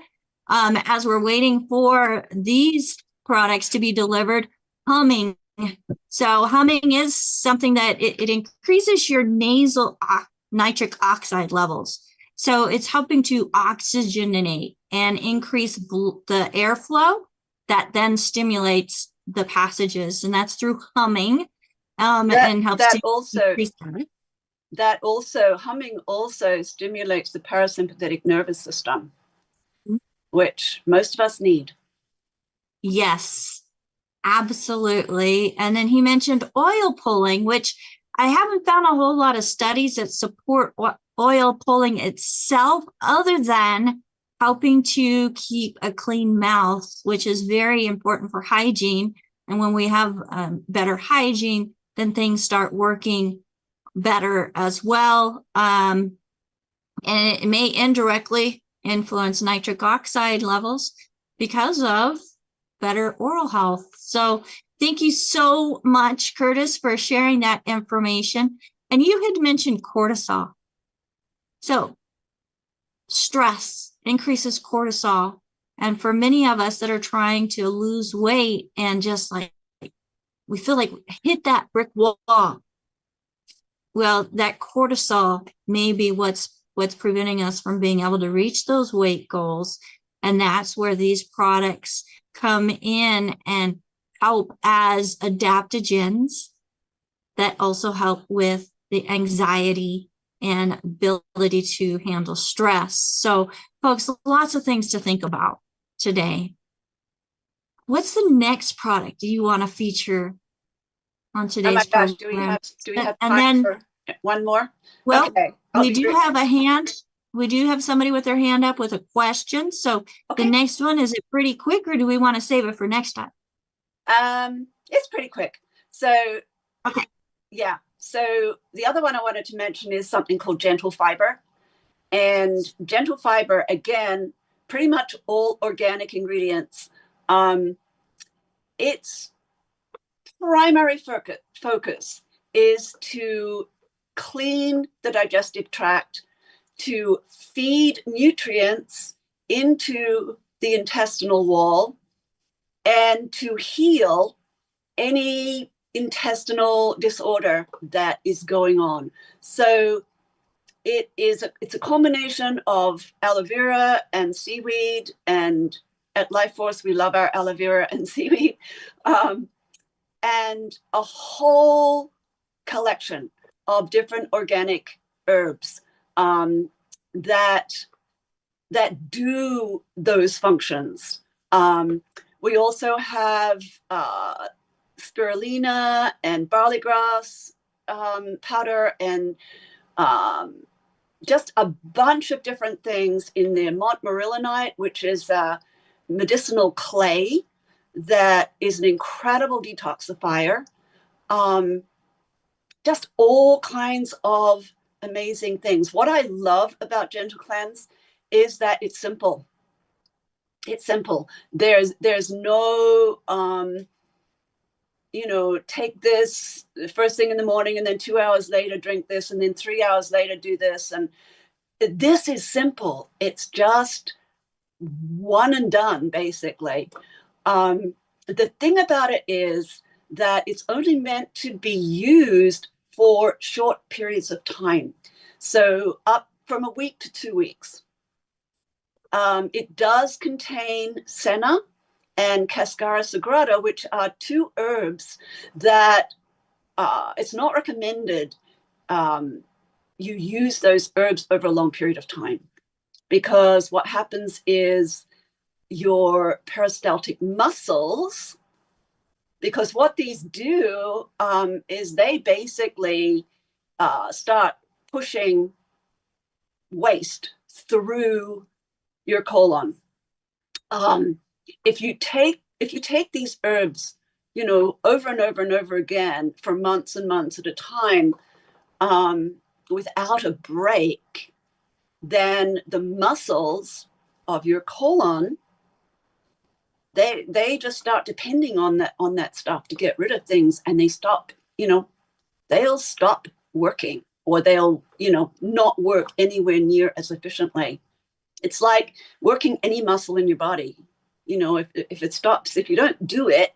as we're waiting for these products to be delivered. Humming. So humming is something that it increases your nasal nitric oxide levels. So it's helping to oxygenate and increase the airflow that then stimulates the passages, and that's through humming. And helps
humming also stimulates the parasympathetic nervous system, which most of us need.
Yes, absolutely. And then he mentioned oil pulling, which I haven't found a whole lot of studies that support oil pulling itself, other than helping to keep a clean mouth, which is very important for hygiene. And when we have better hygiene, then things start working better as well. And it may indirectly influence nitric oxide levels because of better oral health. So thank you so much, Curtis, for sharing that information. And you had mentioned cortisol. So stress increases cortisol. And for many of us that are trying to lose weight and just like, we feel like we hit that brick wall. Well, that cortisol may be what's preventing us from being able to reach those weight goals. And that's where these products come in and help as adaptogens that also help with the anxiety and ability to handle stress. So, folks, lots of things to think about today. What's the next product you want to feature on today's program?
Do we have time for one more?
Well, okay, we do have a hand. We do have somebody with their hand up with a question. So the next one, is it pretty quick, or do we want to save it for next time?
It's pretty quick. So, yeah. So the other one I wanted to mention is something called Gentle Fiber. And Gentle Fiber, again, pretty much all organic ingredients. Its primary focus is to clean the digestive tract, to feed nutrients into the intestinal wall, and to heal any intestinal disorder that is going on. So it's a combination of aloe vera and seaweed, and at Life Force we love our aloe vera and seaweed, and a whole collection of different organic herbs that do those functions. We also have spirulina and barley grass powder, and just a bunch of different things in there. Montmorillonite, which is a medicinal clay that is an incredible detoxifier. Just all kinds of amazing things. What I love about Gentle Cleanse is that it's simple. It's simple. There's no take this first thing in the morning and then 2 hours later drink this and then 3 hours later do this. And this is simple. It's just one and done, basically. the thing about it is that it's only meant to be used for short periods of time. So up from a week to 2 weeks. It does contain senna and cascara sagrada, which are two herbs that it's not recommended you use those herbs over a long period of time, because what happens is your peristaltic muscles, because what these do is they basically start pushing waste through your colon. If you take these herbs, over and over and over again for months and months at a time, without a break, then the muscles of your colon, they just start depending on that stuff to get rid of things, and they stop, they'll stop working, or they'll, not work anywhere near as efficiently. It's like working any muscle in your body. If it stops, if you don't do it,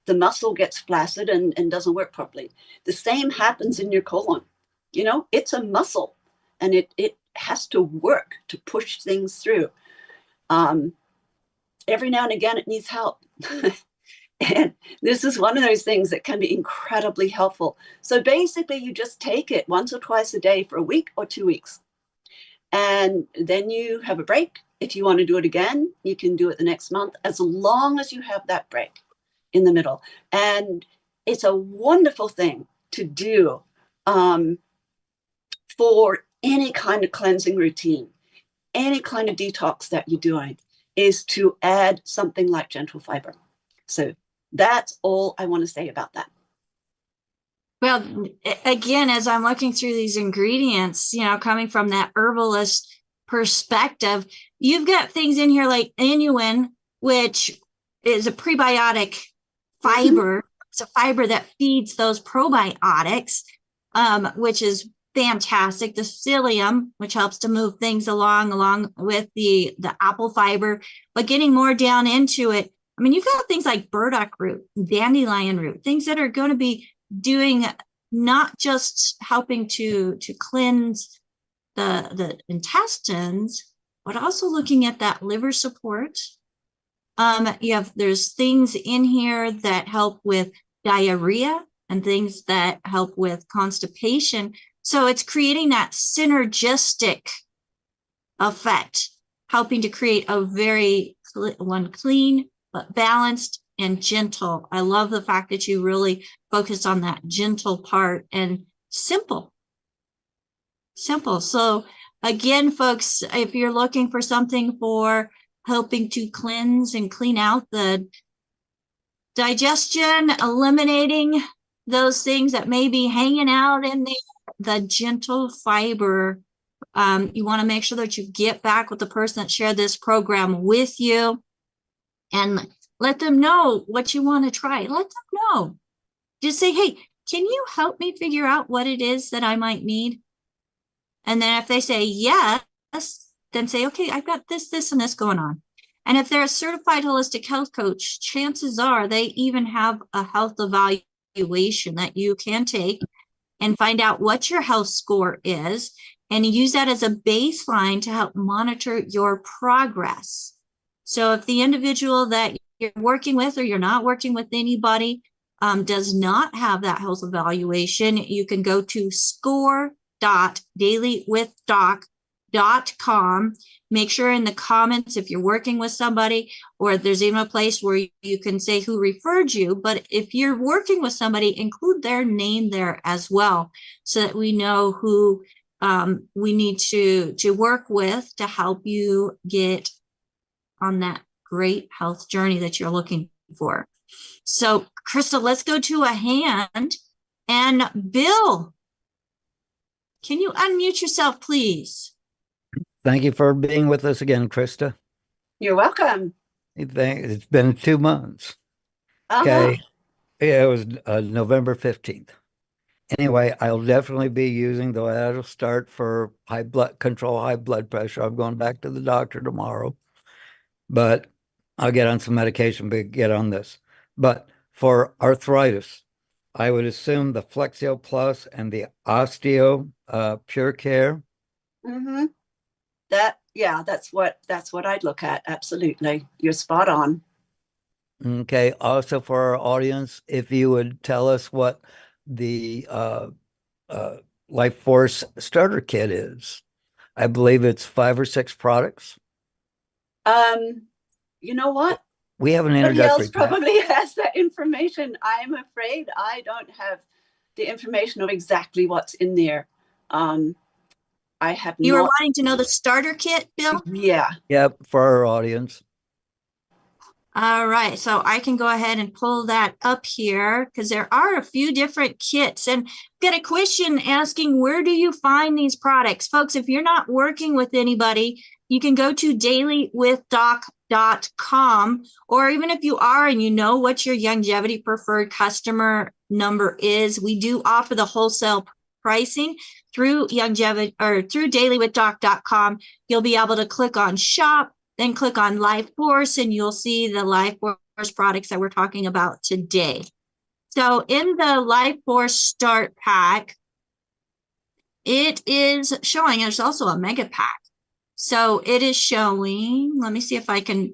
the muscle gets flaccid and doesn't work properly. The same happens in your colon. It's a muscle, and it has to work to push things through. Every now and again, it needs help. And this is one of those things that can be incredibly helpful. So basically, you just take it once or twice a day for a week or 2 weeks. And then you have a break. If you want to do it again, you can do it the next month, as long as you have that break in the middle. And it's a wonderful thing to do for any kind of cleansing routine, any kind of detox that you're doing, is to add something like gentle fiber. So that's all I want to say about that.
Well, again, as I'm looking through these ingredients, coming from that herbalist perspective, you've got things in here like inulin, which is a prebiotic fiber. It's a fiber that feeds those probiotics, which is fantastic. The psyllium, which helps to move things along with the apple fiber. But getting more down into it, you've got things like burdock root, dandelion root, things that are going to be doing not just helping to cleanse the intestines, but also looking at that liver support. There's things in here that help with diarrhea and things that help with constipation. So it's creating that synergistic effect, helping to create a very clean, but balanced and gentle. I love the fact that you really focused on that gentle part, and simple. So again, folks, if you're looking for something for helping to cleanse and clean out the digestion, eliminating those things that may be hanging out in there, the gentle fiber, you want to make sure that you get back with the person that shared this program with you and let them know what you want to try. Let them know. Just say, hey, can you help me figure out what it is that I might need? And then if they say yes, then say, okay, I've got this, and this going on. And if they're a certified holistic health coach, chances are they even have a health evaluation that you can take and find out what your health score is, and use that as a baseline to help monitor your progress. So if the individual that you're working with, or you're not working with anybody, does not have that health evaluation, you can go to score.dailywithdoc.com. Make sure in the comments, if you're working with somebody, or there's even a place where you can say who referred you, but if you're working with somebody, include their name there as well, so that we know who we need to work with to help you get on that great health journey that you're looking for. So, Christa, let's go to a hand. And Bill, can you unmute yourself, please?
Thank you for being with us again, Christa.
You're welcome.
It's been 2 months. Okay. Yeah, it was November 15th. Anyway, I'll definitely be using the VitalSTART for high blood pressure. I'm going back to the doctor tomorrow, but I'll get on some medication, but get on this. But for arthritis, I would assume the Flexio Plus and the Osteo Pure Care.
Mm-hmm. That's what I'd look at. Absolutely. You're spot on.
Okay. Also for our audience, if you would tell us what the Life Force Starter Kit is. I believe it's 5 or 6 products.
You know what?
We have an
Somebody
introductory
else probably has that information. I'm afraid I don't have the information of exactly what's in there. I have
You were
not.
wanting to know the starter kit, Bill?
Yeah.
Yep, for our audience.
All right, so I can go ahead and pull that up here because there are a few different kits. And got a question asking, where do you find these products? Folks, if you're not working with anybody, you can go to dailywithdoc.com, or even if you are and you know what your Youngevity preferred customer number is, we do offer the wholesale pricing through Youngevity or through dailywithdoc.com. You'll be able to click on shop, then click on Life Force, and you'll see the Life Force products that we're talking about today. So in the Life Force Start Pack, it is showing, there's also a mega pack. So it is showing, let me see if I can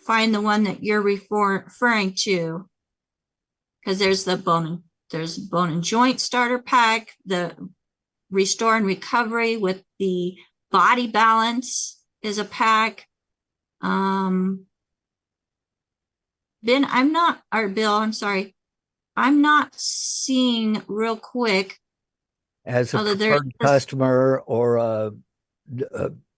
find the one that you're referring to, because there's bone and joint starter pack, the Restore and Recovery with the Body Balance is a pack. Ben, Bill, I'm sorry. I'm not seeing real quick.
As a preferred customer or a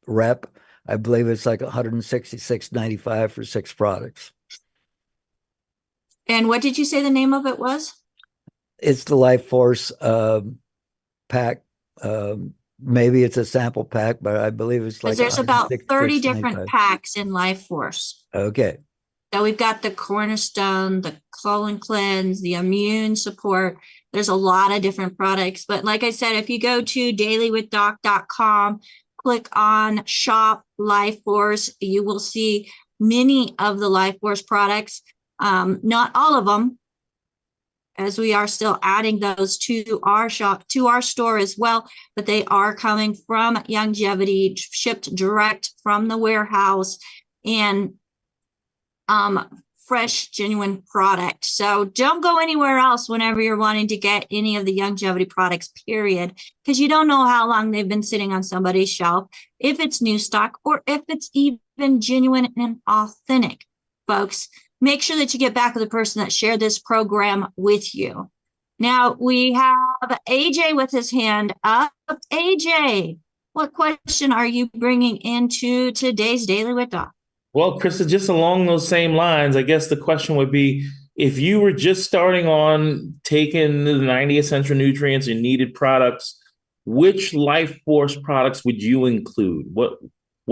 rep, I believe it's like $166.95 for 6 products.
And what did you say the name of it was?
It's the Life Force pack. Maybe it's a sample pack, but I believe it's like
there's about 30 different packs in Life Force.
Okay.
So we've got the Cornerstone, the Colon Cleanse, the Immune Support. There's a lot of different products. But like I said, if you go to dailywithdoc.com, click on Shop Life Force, you will see many of the Life Force products. Not all of them, as we are still adding those to our shop, to our store as well, but they are coming from Youngevity, shipped direct from the warehouse, and fresh, genuine product. So don't go anywhere else whenever you're wanting to get any of the Youngevity products, period, because you don't know how long they've been sitting on somebody's shelf, if it's new stock, or if it's even genuine and authentic. Folks, make sure that you get back with the person that shared this program with you. Now we have AJ with his hand up. AJ, what question are you bringing into today's Daily with Doc?
Well, Christa, just along those same lines, I guess the question would be, if you were just starting on taking the 90 essential nutrients and needed products, which Life Force products would you include? What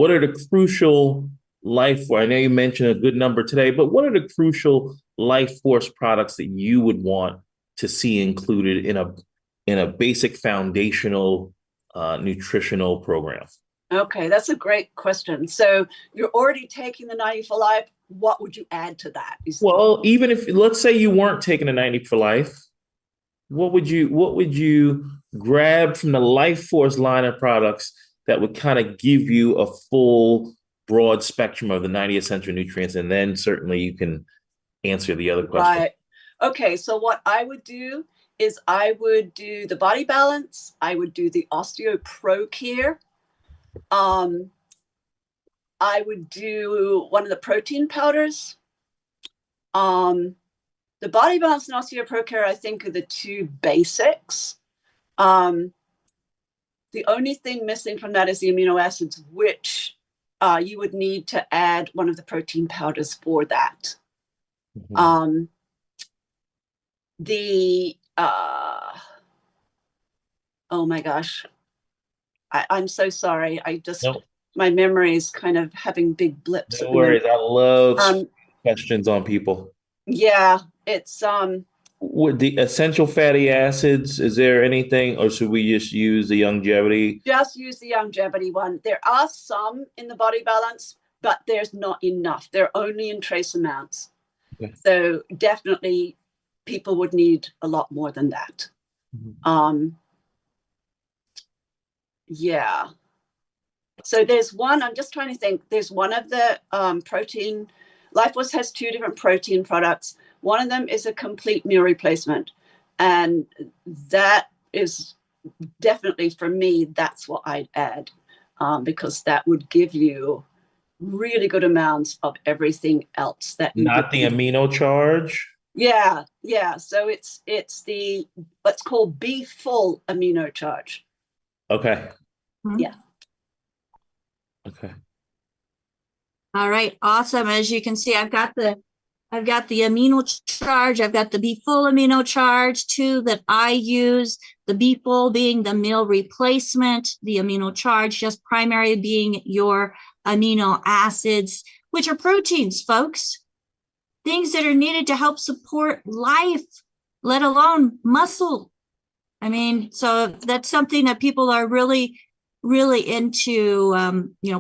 are the crucial Life Force? I know you mentioned a good number today, but what are the crucial Life Force products that you would want to see included in a basic foundational nutritional program?
Okay, that's a great question. So you're already taking the 90 for Life. What would you add to that?
Well, even if, let's say you weren't taking a 90 for Life, what would you grab from the Life Force line of products that would kind of give you a full broad spectrum of the 90 essential nutrients? And then certainly you can answer the other question.
Right. Okay, so what I would do is I would do the Body Balance. I would do the Osteo Pro Care. I would do one of the protein powders. The Body Balance and Osteo Pro Care, I think, are the two basics. The only thing missing from that is the amino acids, which you would need to add one of the protein powders for that. Mm-hmm. Oh my gosh. I'm so sorry. My memory is kind of having big blips.
No worries. I love questions on people.
Yeah, it's
with the essential fatty acids, is there anything, or should we just use the Youngevity?
Just use the Youngevity one. There are some in the Body Balance, but there's not enough. They're only in trace amounts.
Okay.
So definitely people would need a lot more than that. Yeah. So there's one, I'm just trying to think, there's one of the protein, Life Force has 2 different protein products. One of them is a complete meal replacement. And that is definitely, for me, that's what I'd add, because that would give you really good amounts of everything else that you
Not the amino charge.
Yeah. So it's the what's called B full amino charge.
Okay.
Yeah.
Okay.
All right, awesome. As you can see, I've got the amino charge. I've got the B full amino charge, 2 that I use. The B full being the meal replacement, the amino charge just primary being your amino acids, which are proteins, folks. Things that are needed to help support life, let alone muscle. I mean, so that's something that people are really, really into,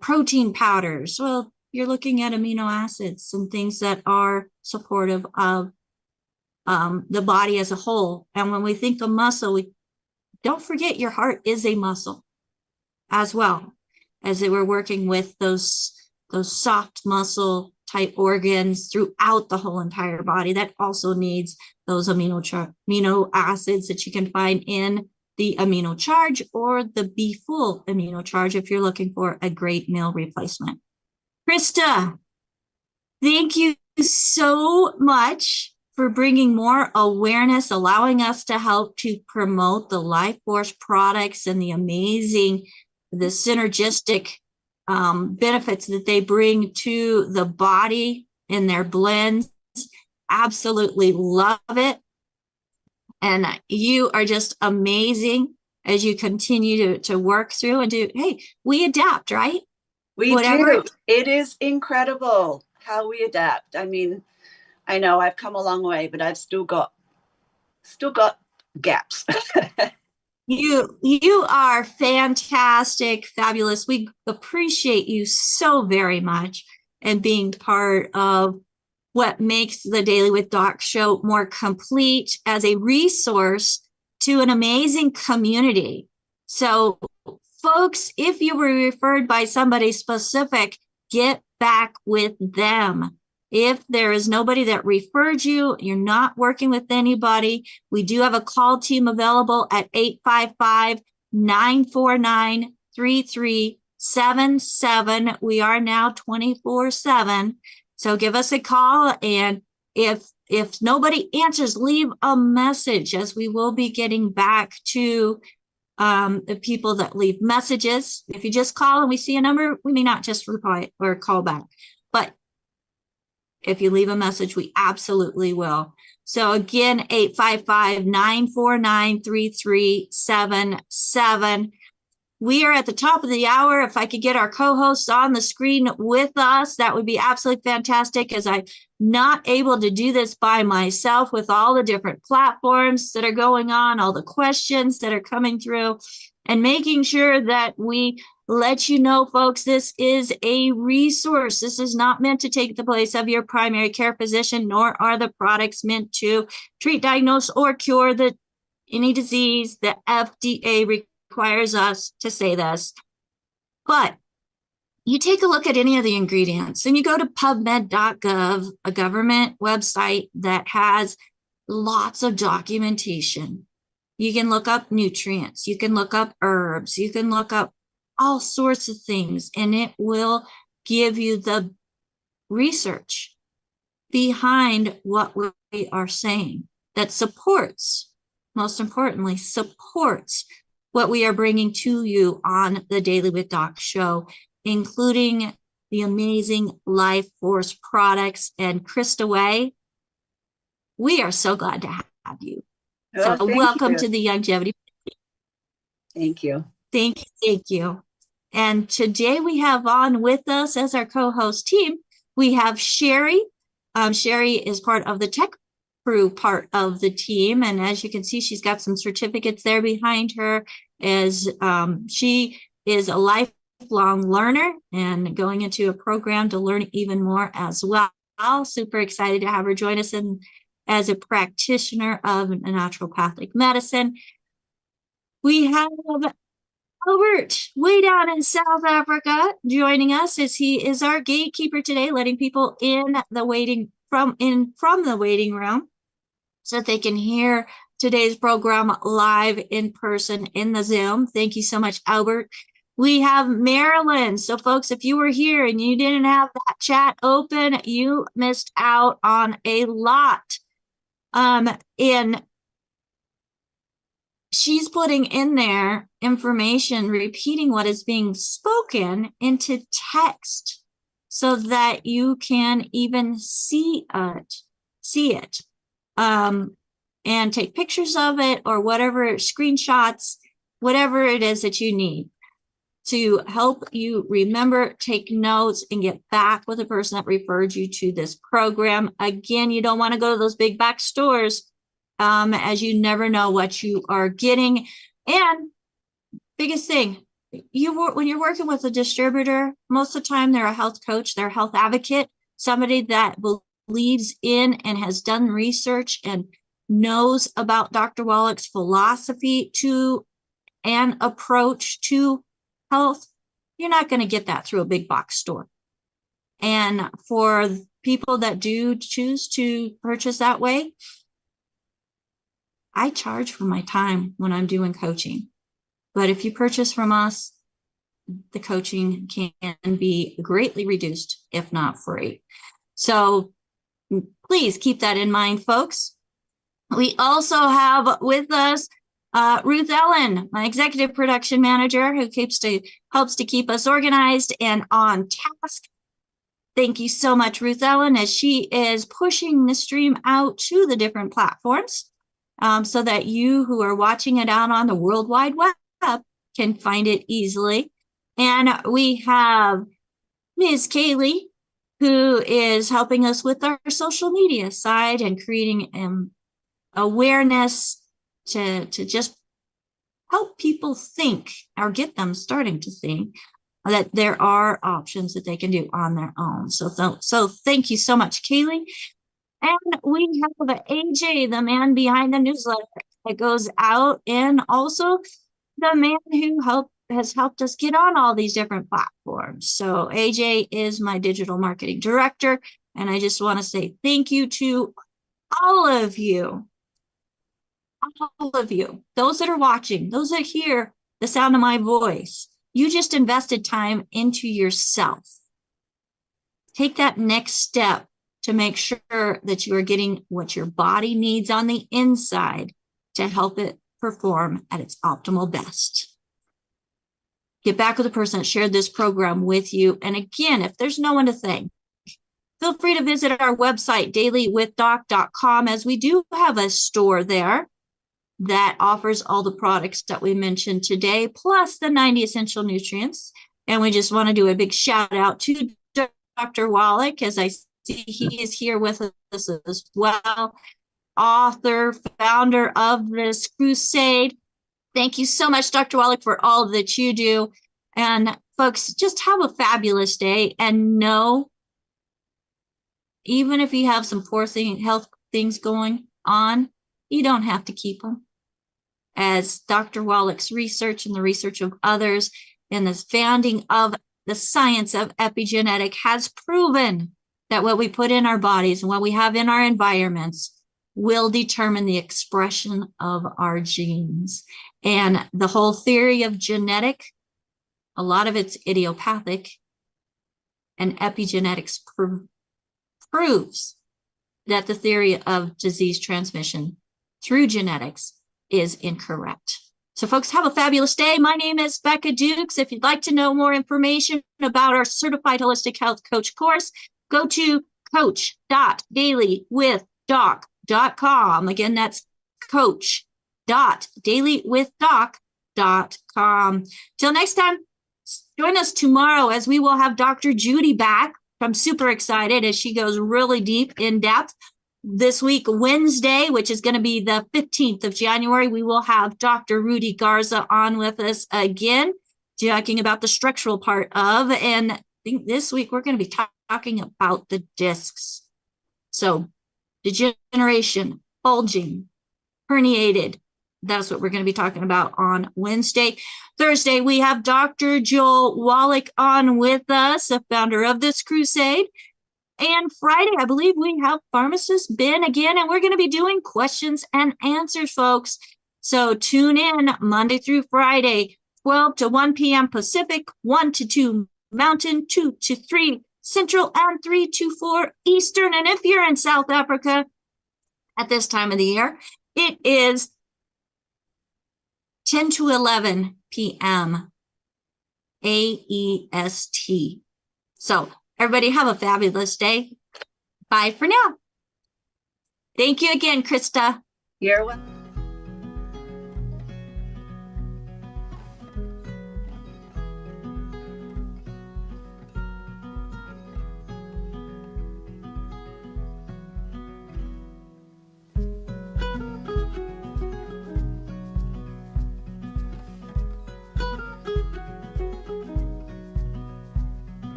protein powders. Well, you're looking at amino acids and things that are supportive of the body as a whole. And when we think of muscle, we don't forget your heart is a muscle as well, as they were working with those soft muscle type organs throughout the whole entire body. That also needs those amino acids that you can find in the amino charge or the B full amino charge if you're looking for a great meal replacement. Christa, thank you so much for bringing more awareness, allowing us to help to promote the Life Force products and the synergistic benefits that they bring to the body in their blends. Absolutely love it. And you are just amazing as you continue to work through and do. Hey, we adapt, right?
We do. It is incredible how we adapt. I mean, I know I've come a long way, but I've still got gaps.
You are fantastic, fabulous. We appreciate you so very much and being part of what makes the Daily with Doc show more complete as a resource to an amazing community. So, folks, if you were referred by somebody specific, get back with them. If there is nobody that referred you, you're not working with anybody, we do have a call team available at 855-949-3377. We are now 24/7. So give us a call. And if nobody answers, leave a message, as we will be getting back to the people that leave messages. If you just call and we see a number, we may not just reply or call back. But if you leave a message, we absolutely will. So again, 855-949-3377. We are at the top of the hour. If I could get our co-hosts on the screen with us, that would be absolutely fantastic, as I'm not able to do this by myself with all the different platforms that are going on, all the questions that are coming through, and making sure that we let you know, folks, this is a resource. This is not meant to take the place of your primary care physician, nor are the products meant to treat, diagnose, or cure any disease. The FDA requires us to say this. But you take a look at any of the ingredients and you go to pubmed.gov, a government website that has lots of documentation. You can look up nutrients, you can look up herbs, you can look up all sorts of things, and it will give you the research behind what we are saying that supports, most importantly, supports what we are bringing to you on the Daily with Doc show, including the amazing Life Force products. And Christa Way, we are so glad to have you.
Oh,
so welcome to the Youngevity.
Thank you.
Thank you. And today we have on with us as our co-host team, we have Sherry. Sherry is part of the tech crew part of the team. And as you can see, she's got some certificates there behind her, as she is a lifelong learner and going into a program to learn even more as well. Super excited to have her join us as a practitioner of naturopathic medicine. We have Albert, way down in South Africa, joining us as he is our gatekeeper today, letting people in the waiting from the waiting room so that they can hear today's program live in person in the Zoom. Thank you so much, Albert. We have Marilyn. So, folks, if you were here and you didn't have that chat open, you missed out on a lot. And she's putting in there information, repeating what is being spoken into text so that you can even see it, and take pictures of it or whatever, screenshots, whatever it is that you need to help you remember, take notes, and get back with the person that referred you to this program. Again, you don't want to go to those big box stores, as you never know what you are getting. And biggest thing, when you're working with a distributor, most of the time they're a health coach, they're a health advocate, somebody that believes in and has done research and knows about Dr. Wallach's philosophy and approach to health. You're not going to get that through a big box store. And for people that do choose to purchase that way, I charge for my time when I'm doing coaching. But if you purchase from us, the coaching can be greatly reduced, if not free. So please keep that in mind, folks. We also have with us Ruth Ellen, my executive production manager, who helps to keep us organized and on task. Thank you so much, Ruth Ellen, as she is pushing the stream out to the different platforms, so that you who are watching it out on the World Wide Web can find it easily. And we have Ms. Kaylee, who is helping us with our social media side and creating awareness to just help people think, or get them starting to think that there are options that they can do on their own. So thank you so much, Kaylee. And we have AJ, the man behind the newsletter that goes out, and also the man who has helped us get on all these different platforms. So AJ is my digital marketing director, and I just want to say thank you to all of you, those that are watching, those that hear the sound of my voice. You just invested time into yourself. Take that next step to make sure that you are getting what your body needs on the inside to help it perform at its optimal best. Get back with the person that shared this program with you. And again, if there's no one to thank, feel free to visit our website, dailywithdoc.com, as we do have a store there that offers all the products that we mentioned today, plus the 90 essential nutrients. And we just want to do a big shout out to Dr. Wallach, as I see he is here with us as well, author, founder of this crusade. Thank you so much, Dr. Wallach, for all that you do. And folks, just have a fabulous day, and know, even if you have some poor health things going on, you don't have to keep them. As Dr. Wallach's research and the research of others and the founding of the science of epigenetic has proven that what we put in our bodies and what we have in our environments will determine the expression of our genes. And the whole theory of genetic, a lot of it's idiopathic, and epigenetics proves that the theory of disease transmission through genetics is incorrect. So folks, have a fabulous day. My name is Becca Dukes. If you'd like to know more information about our Certified Holistic Health Coach course, go to coach.dailywithdoc.com. Again, that's coach.dailywithdoc.com. Till next time, join us tomorrow as we will have Dr. Judy back. I'm super excited as she goes really deep, in depth. This week, Wednesday, which is going to be the 15th of January, we will have Dr. Rudy Garza on with us again, talking about the structural part of, and I think this week we're going to be talking about the discs. So degeneration, bulging, herniated. That's what we're going to be talking about on Wednesday. Thursday, we have Dr. Joel Wallach on with us, the founder of this crusade. And Friday, I believe we have pharmacist Ben again, and we're going to be doing questions and answers, folks. So tune in Monday through Friday, 12 to 1 p.m. Pacific, 1 to 2 Mountain, 2 to 3 Central, and 3 to 4 Eastern. And if you're in South Africa at this time of the year, it is 10 to 11 p.m. AEST. So everybody have a fabulous day. Bye for now. Thank you again, Christa.
You're welcome.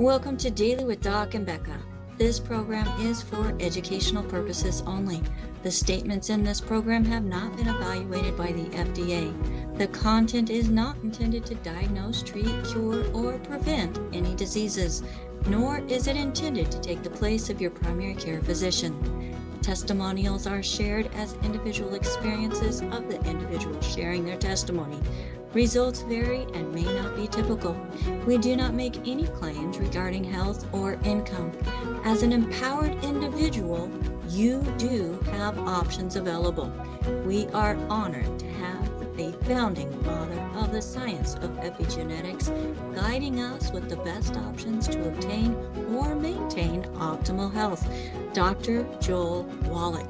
Welcome to Daily with Doc and Becca. This program is for educational purposes only. The statements in this program have not been evaluated by the FDA. The content is not intended to diagnose, treat, cure, or prevent any diseases, nor is it intended to take the place of your primary care physician. Testimonials are shared as individual experiences of the individual sharing their testimony. Results vary and may not be typical. We do not make any claims regarding health or income. As an empowered individual, you do have options available. We are honored to have the founding father of the science of epigenetics guiding us with the best options to obtain or maintain optimal health, Dr. Joel Wallach.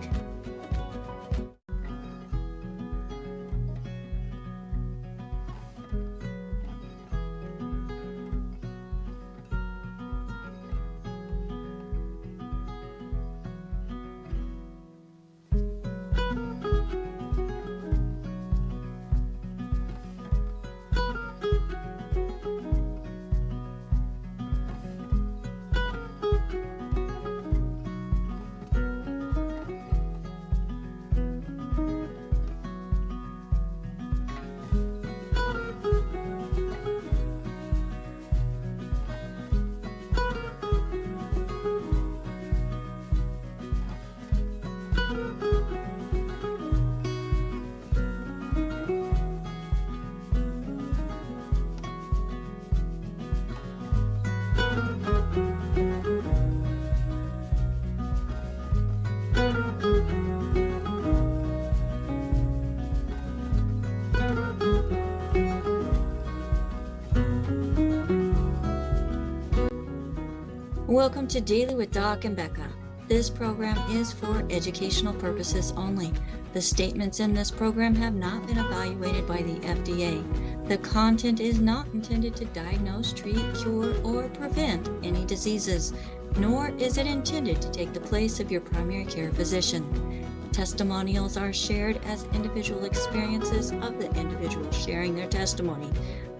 Welcome to Daily with Doc and Becca. This program is for educational purposes only. The statements in this program have not been evaluated by the FDA. The content is not intended to diagnose, treat, cure, or prevent any diseases, nor is it intended to take the place of your primary care physician. Testimonials are shared as individual experiences of the individual sharing their testimony.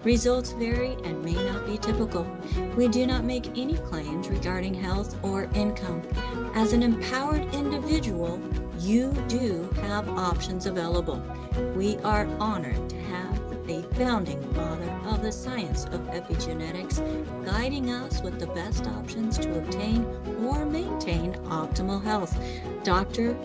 Results vary and may not be typical. We do not make any claims regarding health or income. As an empowered individual, you do have options available. We are honored to have the founding father of the science of epigenetics guiding us with the best options to obtain or maintain optimal health, Dr.